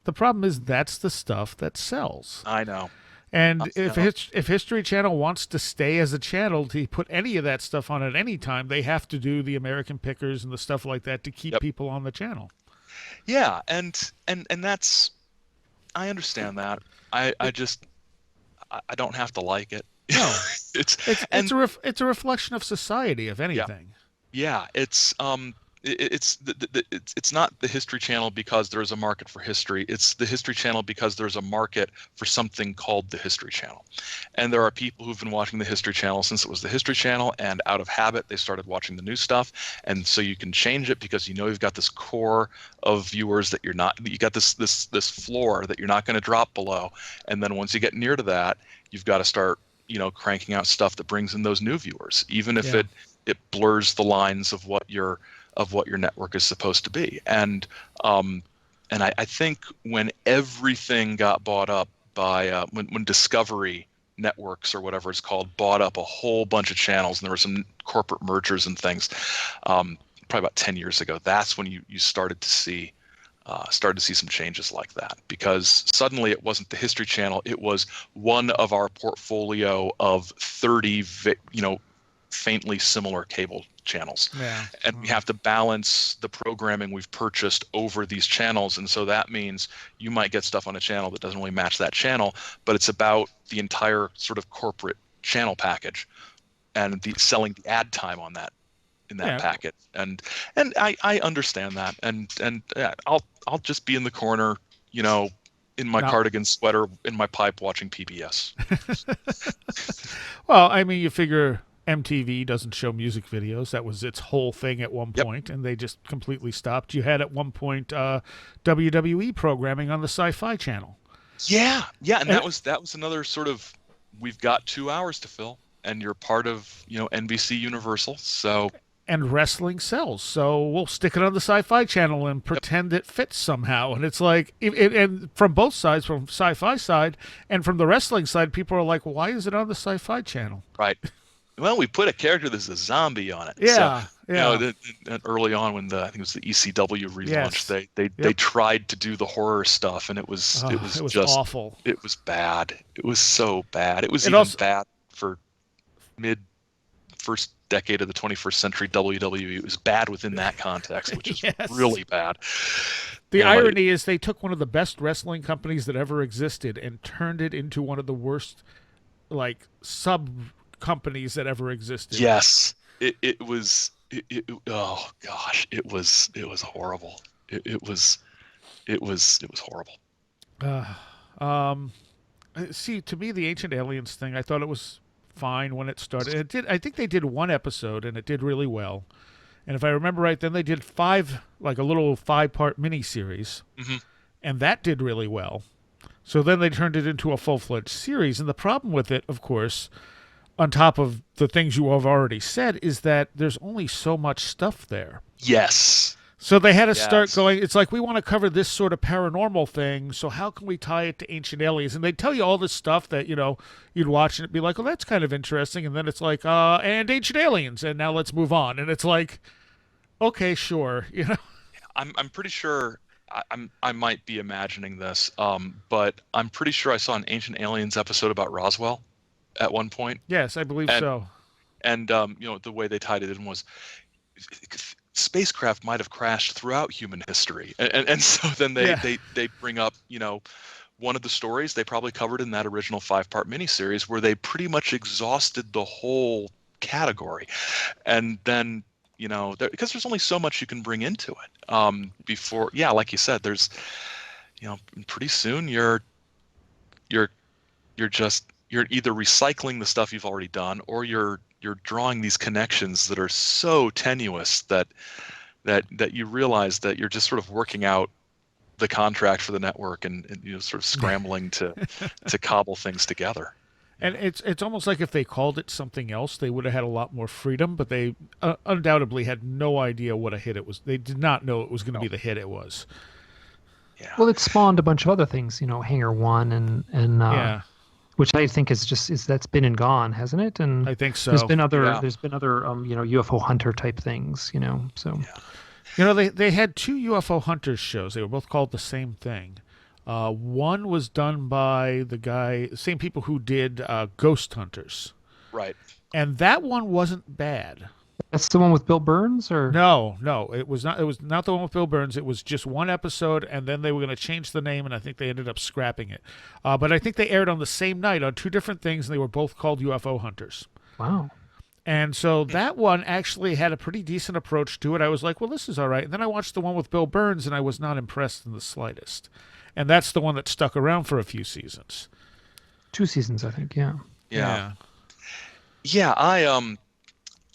the problem is that's the stuff that sells. I know. And if History Channel wants to stay as a channel to put any of that stuff on at any time, they have to do the American Pickers and the stuff like that to keep people on the channel. Yeah, and that's, I understand that. I don't have to like it. No, it's a reflection of society, if anything. Yeah, it's not the History Channel because there's a market for history. It's the History Channel because there's a market for something called the History Channel. And there are people who've been watching the History Channel since it was the History Channel, and out of habit they started watching the new stuff. And so you can change it because you've got this core of viewers that you got this floor that you're not going to drop below. And then once you get near to that, you've got to start cranking out stuff that brings in those new viewers, even if it blurs the lines of what your network is supposed to be. And I think when everything got bought up by when Discovery Networks or whatever it's called bought up a whole bunch of channels, and there were some corporate mergers and things, probably about 10 years ago, that's when you started to see some changes like that, because suddenly it wasn't the History Channel, it was one of our portfolio of 30 faintly similar cable channels. And we have to balance the programming we've purchased over these channels, and so that means you might get stuff on a channel that doesn't really match that channel, but it's about the entire sort of corporate channel package. and selling the ad time on that in that packet. And I understand that. And I'll just be in the corner, in my cardigan sweater, in my pipe, watching PBS. Well, I mean, you figure MTV doesn't show music videos. That was its whole thing at one point, and they just completely stopped. You had at one point WWE programming on the Sci-Fi Channel. Yeah, and that was another sort of, we've got 2 hours to fill, and you're part of NBC Universal, so. And wrestling sells, so we'll stick it on the Sci-Fi Channel and pretend it fits somehow. And it's like, and from both sides, from Sci-Fi side and from the wrestling side, people are like, why is it on the Sci-Fi Channel? Right. Well, we put a character that's a zombie on it. Yeah, so, early on when I think it was the ECW relaunch, they tried to do the horror stuff, and it was just awful. It was bad. It was so bad. It was even bad for first decade of the 21st century WWE. It was bad within that context, which is really bad. The irony is they took one of the best wrestling companies that ever existed and turned it into one of the worst, like, sub companies that ever existed. Yes, it was. Oh gosh, it was horrible. It was horrible. See, to me, the Ancient Aliens thing, I thought it was fine when it started. I think they did one episode and it did really well. And if I remember right, then they did a little 5-part miniseries, and that did really well. So then they turned it into a full-fledged series. And the problem with it, of course, on top of the things you have already said, is that there's only so much stuff there. Yes. So they had to start going, it's like, we want to cover this sort of paranormal thing, so how can we tie it to Ancient Aliens? And they'd tell you all this stuff that, you'd watch and it'd be like, well, that's kind of interesting. And then it's like, and Ancient Aliens, and now let's move on. And it's like, okay, sure, I'm pretty sure, I might be imagining this, but I'm pretty sure I saw an Ancient Aliens episode about Roswell at one point. Yes, I believe so. And the way they tied it in was spacecraft might have crashed throughout human history, and so then they bring up one of the stories they probably covered in that original 5-part miniseries where they pretty much exhausted the whole category, and then because there's only so much you can bring into it before, like you said, there's pretty soon you're either recycling the stuff you've already done, or you're drawing these connections that are so tenuous that you realize that you're just sort of working out the contract for the network and sort of scrambling to cobble things together. And it's almost like if they called it something else, they would have had a lot more freedom, but they undoubtedly had no idea what a hit it was. They did not know it was going to be the hit it was. Yeah. Well, it spawned a bunch of other things, Hangar One and which I think is that's been and gone, hasn't it? And I think so. There's been other UFO hunter type things, So they had 2 UFO hunters shows. They were both called the same thing. One was done by the same people who did Ghost Hunters. Right. And that one wasn't bad. That's the one with Bill Burns, or no, it was not. It was not the one with Bill Burns. It was just one episode, and then they were going to change the name, and I think they ended up scrapping it. But I think they aired on the same night on 2 different things, and they were both called UFO Hunters. Wow. And so that one actually had a pretty decent approach to it. I was like, well, this is all right. And then I watched the one with Bill Burns, and I was not impressed in the slightest. And that's the one that stuck around for a few seasons. 2 seasons, I think. Yeah. Yeah.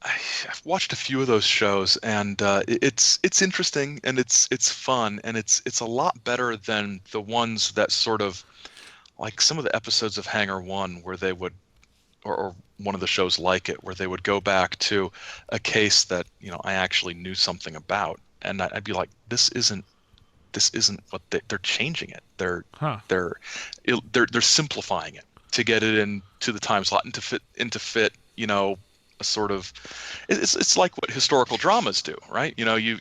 I've watched a few of those shows, and it's interesting, and it's fun, and it's a lot better than the ones that sort of, like some of the episodes of Hangar One where they would, or one of the shows like it, where they would go back to a case that I actually knew something about, and I'd be like, this isn't what they're changing it. They're simplifying it to get it into the time slot and to fit a sort of, it's like what historical dramas do, right? You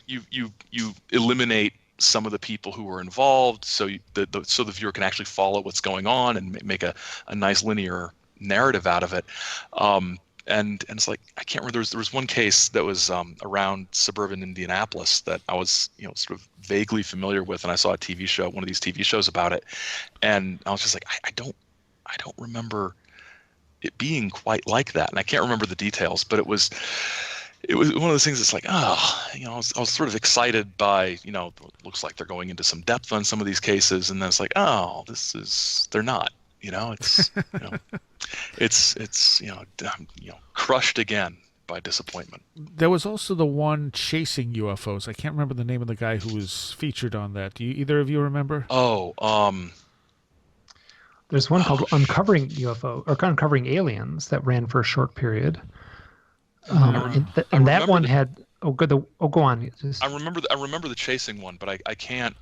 eliminate some of the people who were involved, so the viewer can actually follow what's going on and make a nice linear narrative out of it. And it's like, I can't remember, there was one case that was around suburban Indianapolis that I was sort of vaguely familiar with, and I saw one of these TV shows about it, and I was just like, I don't remember it being quite like that. And I can't remember the details, but it was one of those things that's like, oh, I was sort of excited by, it looks like they're going into some depth on some of these cases, and then it's like, oh, they're not, it's, it's crushed again by disappointment. There was also the one chasing UFOs. I can't remember the name of the guy who was featured on that. Do either of you remember? There's one called Uncovering UFO or Uncovering Aliens that ran for a short period. And that one had go on. I remember the chasing one, but I can't.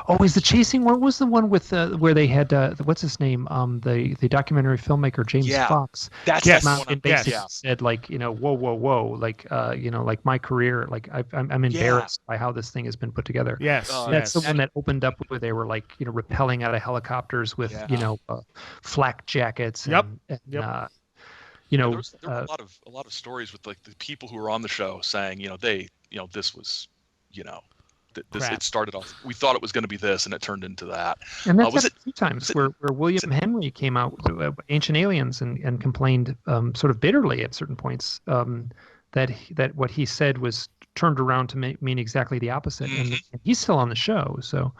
Oh, is the chasing one? What was the one with where they had what's his name? The documentary filmmaker James Fox. That's one. And basically said like, whoa, like like my career, like I'm embarrassed by how this thing has been put together. Yes, that's the one that opened up where they were like rappelling out of helicopters with flak jackets. And, yep. There were a lot of stories with like the people who were on the show saying, this was, it started off. We thought it was going to be this, and it turned into that. And that's a few times where William Henry came out with Ancient Aliens and complained sort of bitterly at certain points that what he said was turned around to mean exactly the opposite. And he's still on the show, so.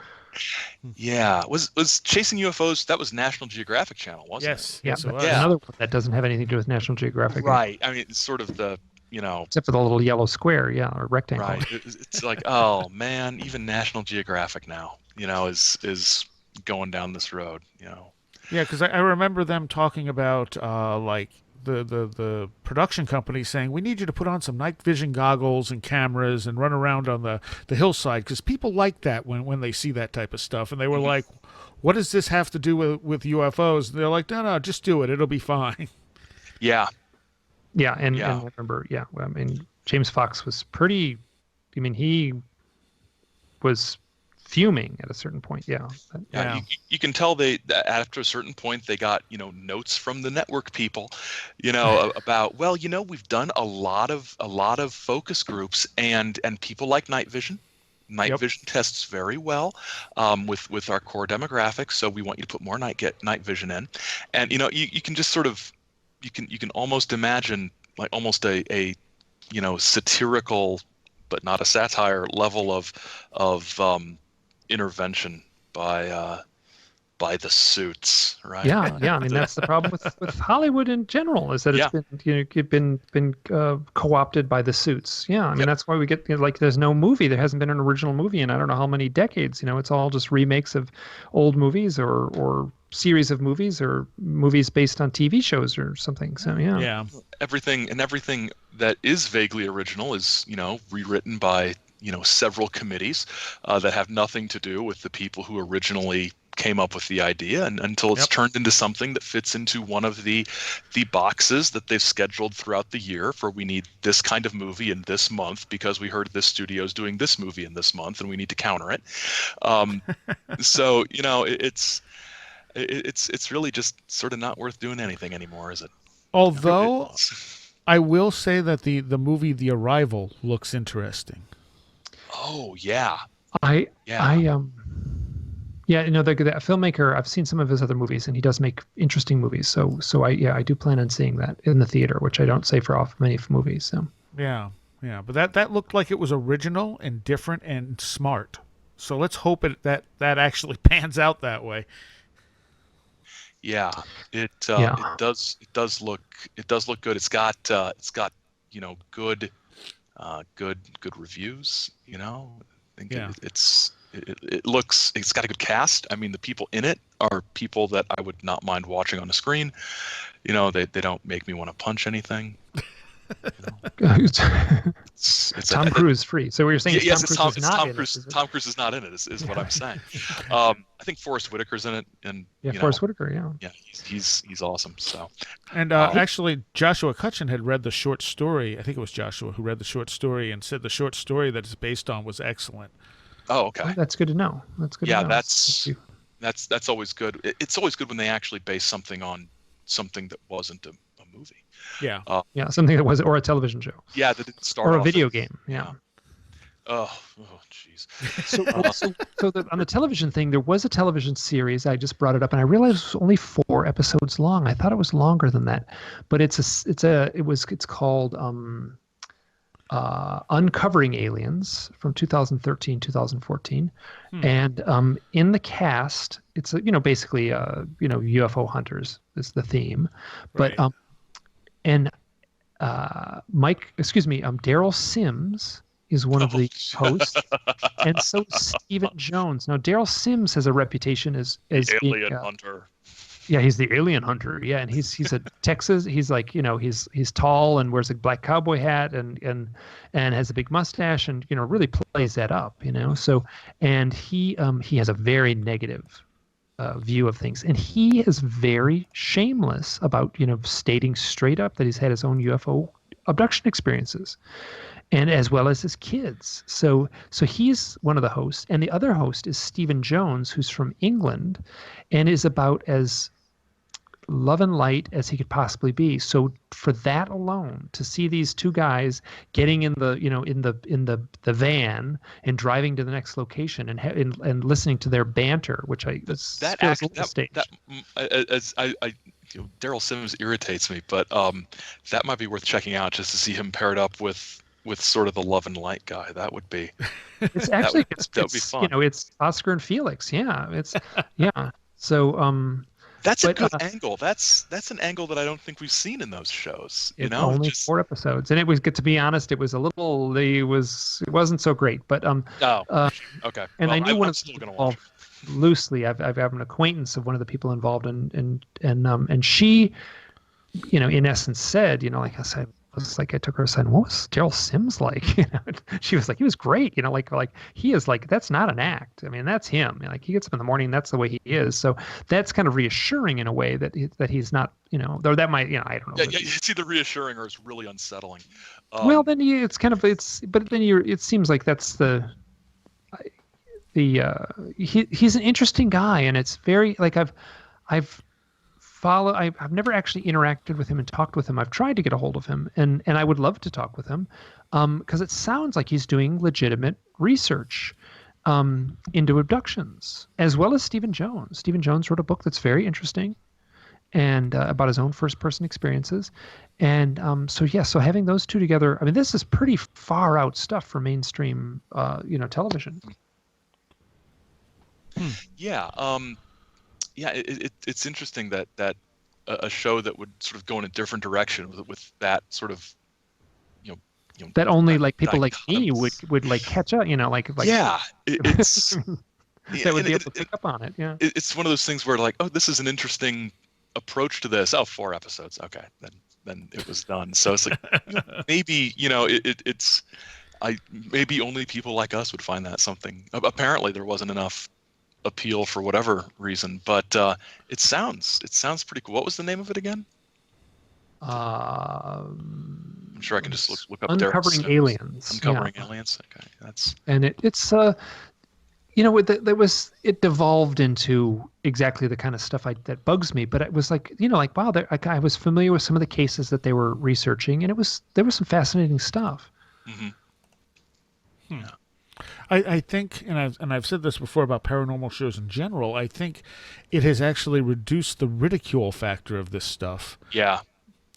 Yeah, was Chasing UFOs? That was National Geographic Channel, wasn't it? Yes, it was. Another one that doesn't have anything to do with National Geographic. Right. I mean, it's sort of the except for the little yellow square, or rectangle. Right. It's like, oh man, even National Geographic now, is going down this road. Yeah, because I remember them talking about like the production company saying, we need you to put on some night vision goggles and cameras and run around on the hillside, because people like that when they see that type of stuff. And they were like, what does this have to do with UFOs? And they're like, no, just do it. It'll be fine. Yeah. Yeah, and I remember, I mean, James Fox was pretty, he was fuming at a certain point. Yeah. You can tell after a certain point they got notes from the network people, about we've done a lot of focus groups and people like night vision. Night vision tests very well with our core demographics, so we want you to put more night vision in, and you can just sort of you can almost imagine like almost a satirical but not a satire level of intervention by the suits, right? Yeah. I mean, that's the problem with Hollywood in general, is that it's been co-opted by the suits. Yeah, I mean, that's why we get like there's no movie. There hasn't been an original movie in I don't know how many decades. It's all just remakes of old movies or series of movies or movies based on TV shows or something. So yeah. Everything that is vaguely original is rewritten by several committees that have nothing to do with the people who originally came up with the idea, and until it's turned into something that fits into one of the boxes that they've scheduled throughout the year for, we need this kind of movie in this month because we heard this studio's doing this movie in this month and we need to counter it. So it's really just sort of not worth doing anything anymore, is it? Although I will say that the movie The Arrival looks interesting. Oh yeah. The filmmaker, I've seen some of his other movies, and he does make interesting movies. So I do plan on seeing that in the theater, which I don't say for many movies. So yeah, but that looked like it was original and different and smart. So let's hope that actually pans out that way. Yeah, it does look good. It's got good reviews. I think it's got a good cast. I mean, the people in it are people that I would not mind watching on the screen. They don't make me want to punch anything. It's Tom Cruise free. So what you're saying is Tom Cruise is not in it, is what I'm saying. I think Forrest Whitaker's in it, and Forrest Whitaker, he's awesome. So, and actually, Joshua Cutchin had read the short story. I think it was Joshua who read the short story and said the short story that it's based on was excellent. Oh, okay. Well, that's good to know. That's good. Yeah, to know. That's always good. It's always good when they actually base something on something that wasn't a movie. Yeah. Something that was, or a television show. Yeah, that didn't start or a off video game. Yeah. Jeez. On the television thing, there was a television series. I just brought it up, and I realized it was only 4 episodes long. I thought it was longer than that, but it's called Uncovering Aliens from 2013, 2014, and in the cast, it's basically UFO hunters is the theme, but Right. Daryl Sims is one of the hosts, and so Stephen Jones. Now, Daryl Sims has a reputation as being, Alien hunter. yeah, he's the alien hunter. Yeah, and he's a Texas. He's like, he's tall and wears a black cowboy hat and has a big mustache and really plays that up. So, and he has a very negative view of things, and he is very shameless about stating straight up that he's had his own UFO abduction experiences, and as well as his kids. So he's one of the hosts, and the other host is Stephen Jones, who's from England, and is about as love and light as he could possibly be. So for that alone, to see these two guys getting in the the van and driving to the next location and listening to their banter, which Daryl Sims irritates me, but that might be worth checking out just to see him paired up with sort of the love and light guy. That would be. It's actually that would be fun. It's Oscar and Felix. Yeah, it's yeah. So that's a good angle. That's an angle that I don't think we've seen in those shows. Only 4 episodes, and it was good. To be honest, it was a little. It wasn't so great, but okay. And I knew I'm still gonna watch it. Loosely. I've an acquaintance of one of the people involved, and she, in essence said, like I said. I took her aside. What was Daryl Sims like? She was like, he was great. Like he is like, that's not an act. I mean, that's him. Like he gets up in the morning. That's the way he is. So that's kind of reassuring in a way that he's not. Though that might. I don't know. Yeah, it's either reassuring or it's really unsettling. Well, then but then it seems like that's he's an interesting guy, and it's very like I've never actually interacted with him and talked with him. I've tried to get a hold of him, and I would love to talk with him, because it sounds like he's doing legitimate research into abductions, as well as Stephen Jones. Stephen Jones wrote a book that's very interesting, and about his own first-person experiences, and so having those two together, I mean, this is pretty far out stuff for mainstream, television. Yeah. Yeah, it's interesting that a show that would sort of go in a different direction with that sort of that only like people like me would like catch up, yeah, it's that would be able to pick up on it. Yeah, it's one of those things where like, oh, this is an interesting approach to this. Oh, 4 episodes, okay, then it was done. So it's like maybe maybe only people like us would find that something. Apparently, there wasn't enough appeal for whatever reason, but it sounds pretty cool. What was the name of it again? I'm sure I can just look up Uncovering Aliens. Uncovering Aliens. Okay, and it's it devolved into exactly the kind of stuff that bugs me, but it was like wow, I was familiar with some of the cases that they were researching, and there was some fascinating stuff. Yeah. I think, and I've said this before about paranormal shows in general, I think it has actually reduced the ridicule factor of this stuff. Yeah.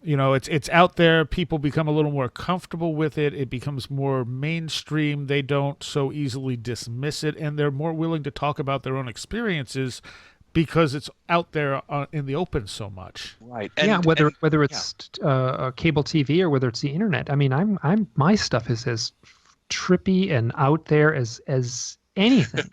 It's out there. People become a little more comfortable with it. It becomes more mainstream. They don't so easily dismiss it, and they're more willing to talk about their own experiences because it's out there in the open so much. Right. Whether it's cable TV or whether it's the internet. I mean, my stuff is as trippy and out there as anything,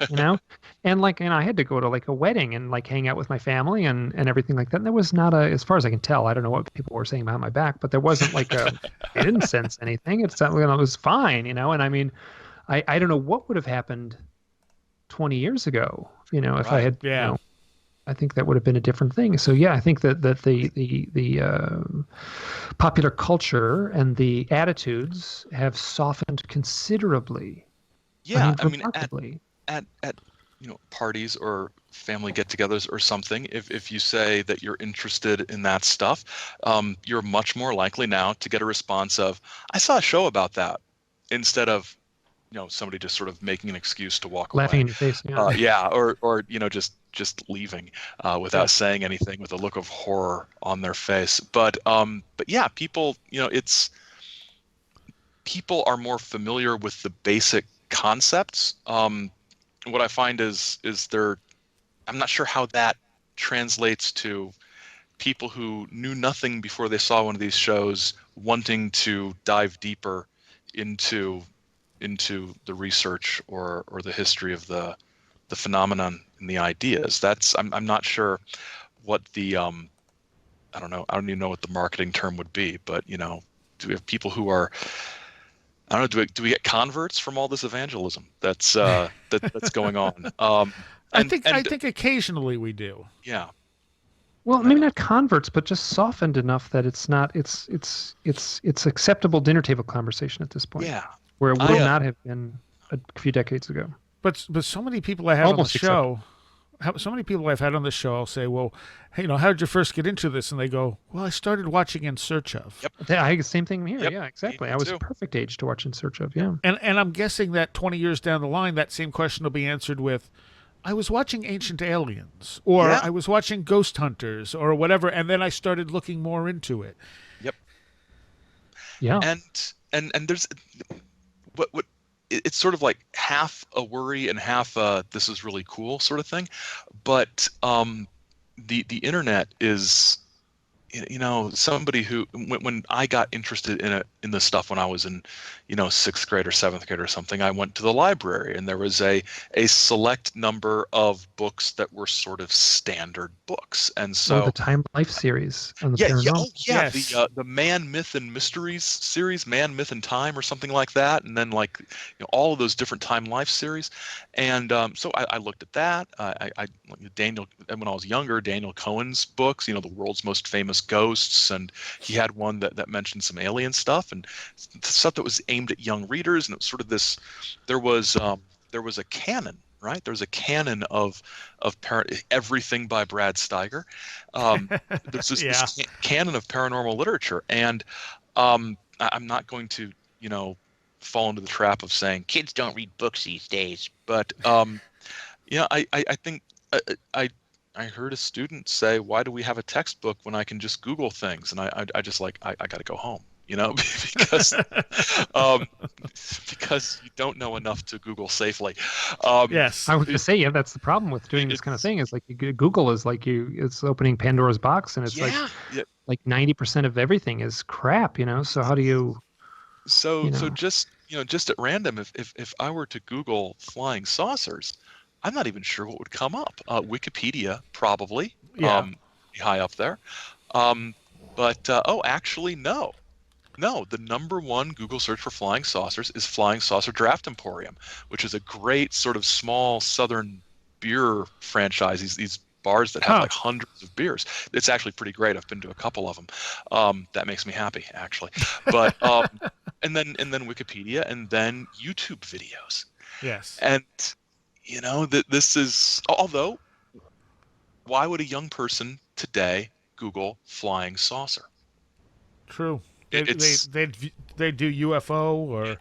and I had to go to like a wedding and like hang out with my family and everything like that, and there was not as far as I can tell, I don't know what people were saying behind my back, but there wasn't like I didn't sense anything. It was fine, and I mean, I don't know what would have happened 20 years ago, if I had, I think that would have been a different thing. So yeah, I think that the popular culture and the attitudes have softened considerably. Yeah, I mean, at parties or family get-togethers or something, if you say that you're interested in that stuff, you're much more likely now to get a response of, "I saw a show about that," instead of, somebody just sort of making an excuse to walk Laughing away. in your face. Yeah. Yeah, or just leaving without saying anything, with a look of horror on their face. But yeah, people, people are more familiar with the basic concepts. What I find is I'm not sure how that translates to people who knew nothing before they saw one of these shows wanting to dive deeper into the research or the history of the phenomenon and the ideas. I'm not sure what the I don't know. I don't even know what the marketing term would be, but do we have people who are, I don't know, do we get converts from all this evangelism that's that's going on? I think occasionally we do. Yeah. Well, maybe not converts, but just softened enough that it's acceptable dinner table conversation at this point. Yeah. Where it would not have been a few decades ago. But so many people I have on the show, so many people I've had on the show, I'll say, well, hey, how did you first get into this? And they go, well, I started watching In Search Of. Yep. Same thing here. Yep. Yeah, exactly. I was a perfect age to watch In Search Of. Yeah. And I'm guessing that 20 years down the line, that same question will be answered with, I was watching Ancient Aliens, or I was watching Ghost Hunters, or whatever, and then I started looking more into it. Yep. Yeah. And there's what it's sort of like half a worry and half a this is really cool sort of thing, but the internet is, somebody who when I got interested in this stuff when I was in 6th grade or 7th grade or something, I went to the library, and there was a select number of books that were sort of standard books, and so the Time Life series on the paranormal. The Man, Myth, and Mysteries series, Man, Myth, and Time, or something like that, and then all of those different Time Life series, and so I looked at that. Daniel, when I was younger, Daniel Cohen's books, the world's most famous ghosts, and he had one that mentioned some alien stuff and stuff that was aimed at young readers, and it was sort of this. There was a canon, right? There was a canon of everything by Brad Steiger. There's this canon of paranormal literature, and I'm not going to fall into the trap of saying kids don't read books these days, but I think I heard a student say, why do we have a textbook when I can just Google things? And I just I got to go home, because because you don't know enough to Google safely. Yes. I was going to say, that's the problem with doing this kind of thing, is Google is it's opening Pandora's box, and it's like 90% of everything is crap, so how do you... So just at random, if I were to Google flying saucers, I'm not even sure what would come up. Wikipedia, probably, be high up there. But actually, no. The number one Google search for flying saucers is Flying Saucer Draft Emporium, which is a great sort of small southern beer franchise. These bars that have hundreds of beers. It's actually pretty great. I've been to a couple of them. That makes me happy, actually. But and then Wikipedia, and then YouTube videos. Yes. And that this is, although, why would a young person today Google flying saucer? True. They do UFO or...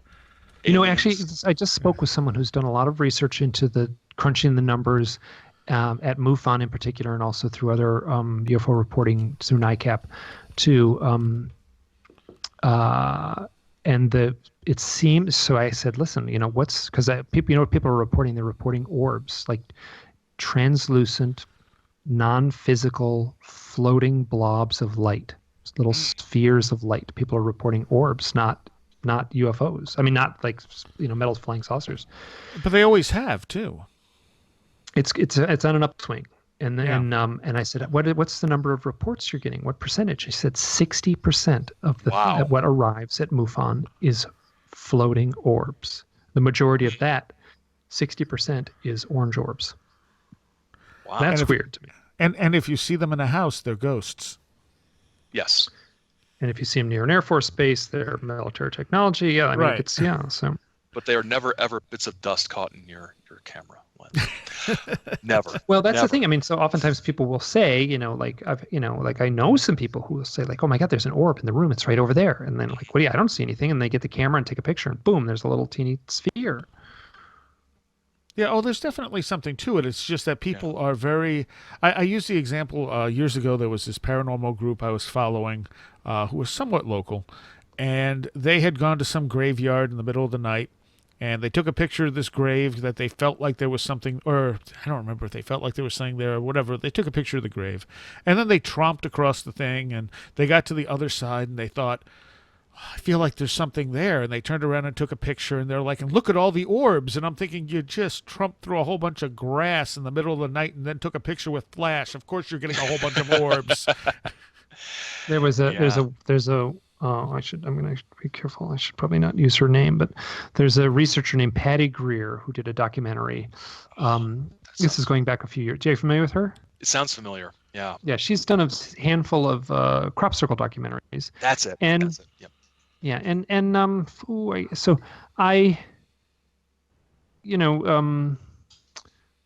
Actually, I just spoke with someone who's done a lot of research into the crunching the numbers at MUFON in particular, and also through other UFO reporting through NICAP too. It seems, so I said, listen, because people, people are reporting, they're reporting orbs, like translucent, non-physical, floating blobs of light, little spheres of light. People are reporting orbs, not UFOs. I mean, not metal flying saucers. But they always have too. It's on an upswing. And I said, what's the number of reports you're getting? What percentage? He said 60% of what arrives at MUFON is floating orbs. The majority of that, 60%, is orange orbs. Wow. That's weird to me. And if you see them in a house, they're ghosts. Yes. And if you see them near an Air Force base, they're military technology. Yeah, I mean, so. but they are never ever bits of dust caught in your camera lens. Never. Well, that's Never. the thing. I mean, so oftentimes people will say, like I know some people who will say like, oh my God, there's an orb in the room. It's right over there. And then like, what do you, I don't see anything. And they get the camera and take a picture and boom, there's a little teeny sphere. Yeah, oh, there's definitely something to it. It's just that people are very... I used the example years ago. There was this paranormal group I was following who was somewhat local, and they had gone to some graveyard in the middle of the night, and they took a picture of this grave that they felt like there was something, or I don't remember if they felt like there was something there or whatever. They took a picture of the grave, and then they tromped across the thing, and they got to the other side, and they thought, I feel like there's something there. And they turned around and took a picture, and they're like, and look at all the orbs. And I'm thinking, you just trumped through a whole bunch of grass in the middle of the night and then took a picture with flash. Of course you're getting a whole bunch of orbs. I'm going to be careful. I should probably not use her name, but there's a researcher named Patty Greer who did a documentary. This is going back a few years. Are you familiar with her? It sounds familiar. Yeah. Yeah, she's done a handful of crop circle documentaries. That's it. And That's it. Yep. yeah,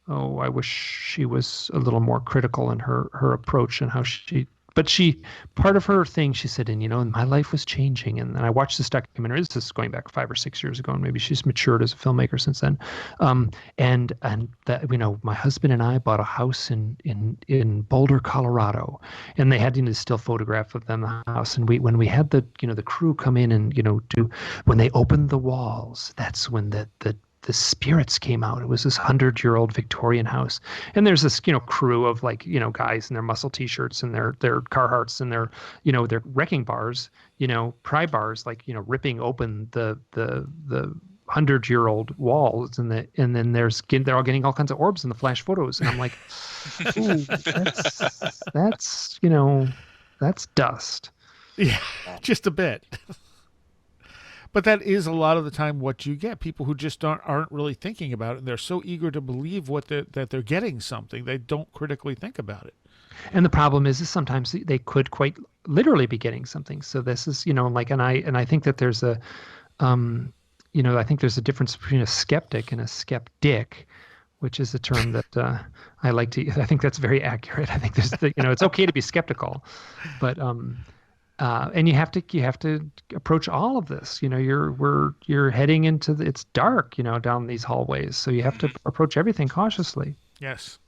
I wish she was a little more critical in her approach and how part of her thing, she said, and my life was changing. And then I watched this documentary. This is going back 5 or 6 years ago, and maybe she's matured as a filmmaker since then. And that, my husband and I bought a house in Boulder, Colorado, and they had a still photograph of them, the house. And when we had the crew come in and when they opened the walls, that's when the spirits came out. It was this 100-year-old Victorian house, and there's this crew of guys in their muscle t-shirts and their Carhartts and their their wrecking bars, pry bars, ripping open the 100-year-old walls, and then they're all getting all kinds of orbs in the flash photos, and I'm like, ooh, that's dust. Yeah, just a bit. But that is a lot of the time what you get. People who just aren't really thinking about it, and they're so eager to believe that they're getting something, they don't critically think about it. And the problem is sometimes they could quite literally be getting something. So this is, and I think that there's a, I think there's a difference between a skeptic and a skeptic, which is a term that I like to. I think that's very accurate. I think there's, it's okay to be skeptical, but and you have to approach all of this. You're heading into it's dark, down these hallways, so you have to approach everything cautiously. Yes,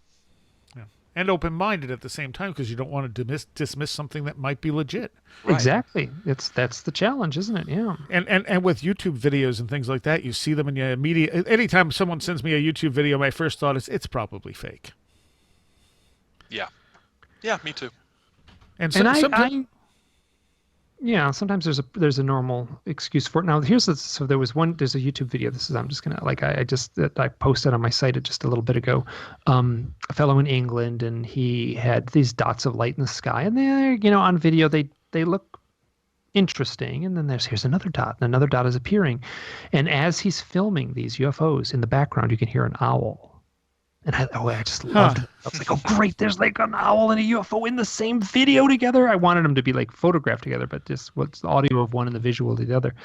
yeah, and open-minded at the same time, because you don't want to dismiss something that might be legit. Right. Exactly. That's the challenge, isn't it? Yeah. And with YouTube videos and things like that, you see them and you immediately. Anytime someone sends me a YouTube video, my first thought is it's probably fake. Yeah. Yeah, me too. And yeah, sometimes there's a normal excuse for it. Now there's a YouTube video. I'm just gonna I posted on my site just a little bit ago. A fellow in England, and he had these dots of light in the sky, and they're on video they look interesting, and then here's another dot, and another dot is appearing, and as he's filming these UFOs, in the background you can hear an owl. And I just loved it. I was like, oh, great. There's like an owl and a UFO in the same video together. I wanted them to be like photographed together, but just what's the audio of one and the visual of the other.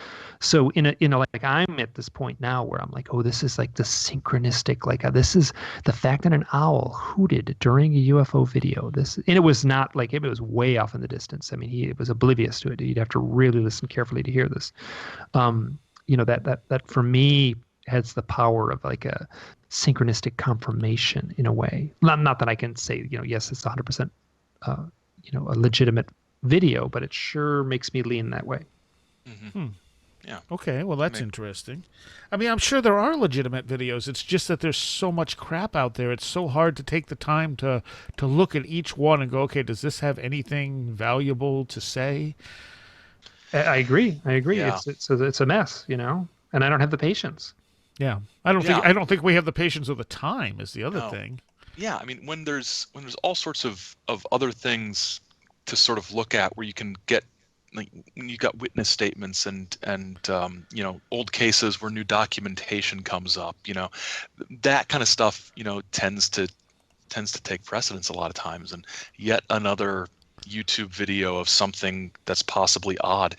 So like I'm at this point now where I'm like, oh, this is like the synchronistic, this is the fact that an owl hooted during a UFO video. And it was not like, it was way off in the distance. I mean, he was oblivious to it. You'd have to really listen carefully to hear this. That for me has the power of like a synchronistic confirmation in a way. Not that I can say, yes, it's 100%, a legitimate video, but it sure makes me lean that way. Mm-hmm. Yeah. Okay, well, that's interesting. I mean, I'm sure there are legitimate videos. It's just that there's so much crap out there. It's so hard to take the time to look at each one and go, okay, does this have anything valuable to say? I agree. Yeah. It's a mess, and I don't have the patience. Yeah, I don't think we have the patience or the time is the other thing. Yeah, I mean, when there's all sorts of other things to sort of look at, where you can get, like, when you got witness statements and old cases where new documentation comes up, that kind of stuff, tends to take precedence a lot of times, and yet another YouTube video of something that's possibly odd,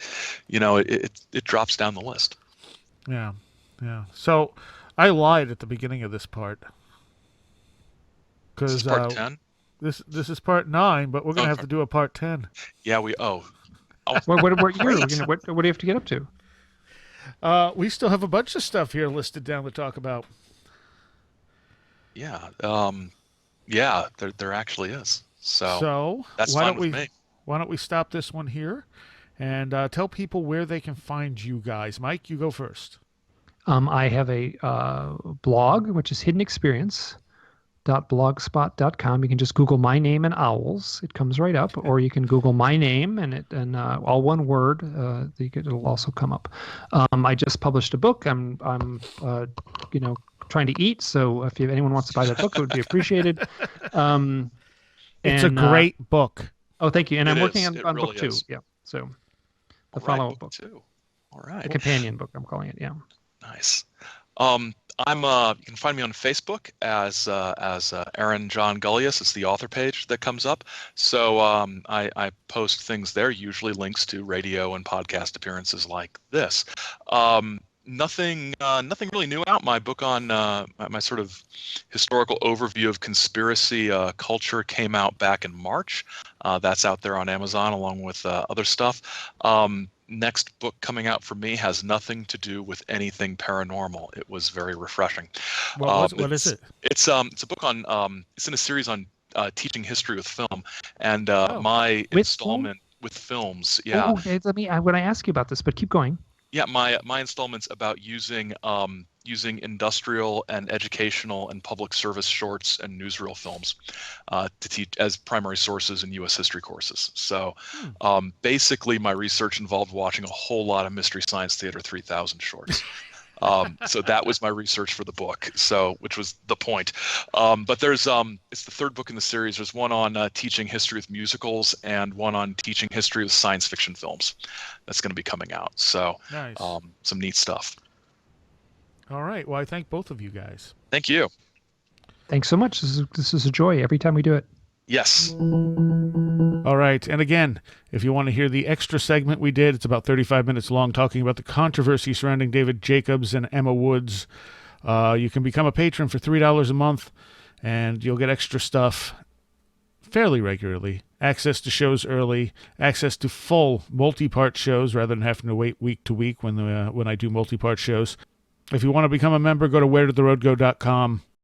it drops down the list. Yeah. Yeah. So I lied at the beginning of this part. This is part 10? This is part 9, but we're going to have Okay. to do a part 10. Yeah, What year? Great. What do you have to get up to? We still have a bunch of stuff here listed down to talk about. Yeah. Yeah, there actually is. So that's why fine don't with we me. why don't we stop this one here and tell people where they can find you guys. Mike, you go first. I have a blog, which is hiddenexperience.blogspot.com. You can just Google my name and owls. It comes right up. Or you can Google my name and all one word. It'll also come up. I just published a book. I'm trying to eat. So if anyone wants to buy that book, it would be appreciated. It's a great book. Oh, thank you. And I'm working on really book 2. is. Yeah. So the All right, follow-up book. 2. All right. The companion book, I'm calling it. Yeah. Nice. You can find me on Facebook as Aaron John Gulyas. It's the author page that comes up. So I post things there, usually links to radio and podcast appearances like this. Nothing really new out. My book on my sort of historical overview of conspiracy culture came out back in March. That's out there on Amazon along with other stuff. Next book coming out for me has nothing to do with anything paranormal. It was very refreshing. What is it? It's a book on it's in a series on teaching history with film, and my With installment with films. Yeah. Oh, okay, I'm going to ask you about this, but keep going. Yeah, my installment's about using industrial and educational and public service shorts and newsreel films to teach as primary sources in U.S. history courses. So basically, my research involved watching a whole lot of Mystery Science Theater 3000 shorts. So that was my research for the book. So which was the point. But there's it's the third book in the series. There's one on teaching history with musicals and one on teaching history with science fiction films. That's going to be coming out. So Nice. some neat stuff. All right. Well, I thank both of you guys. Thank you. Thanks so much. This is a joy every time we do it. Yes. All right. And again, if you want to hear the extra segment we did, it's about 35 minutes long, talking about the controversy surrounding David Jacobs and Emma Woods. You can become a patron for $3 a month, and you'll get extra stuff fairly regularly. Access to shows early, access to full multi-part shows rather than having to wait week to week when I do multi-part shows. If you want to become a member, go to wheredidtheroadgo.com.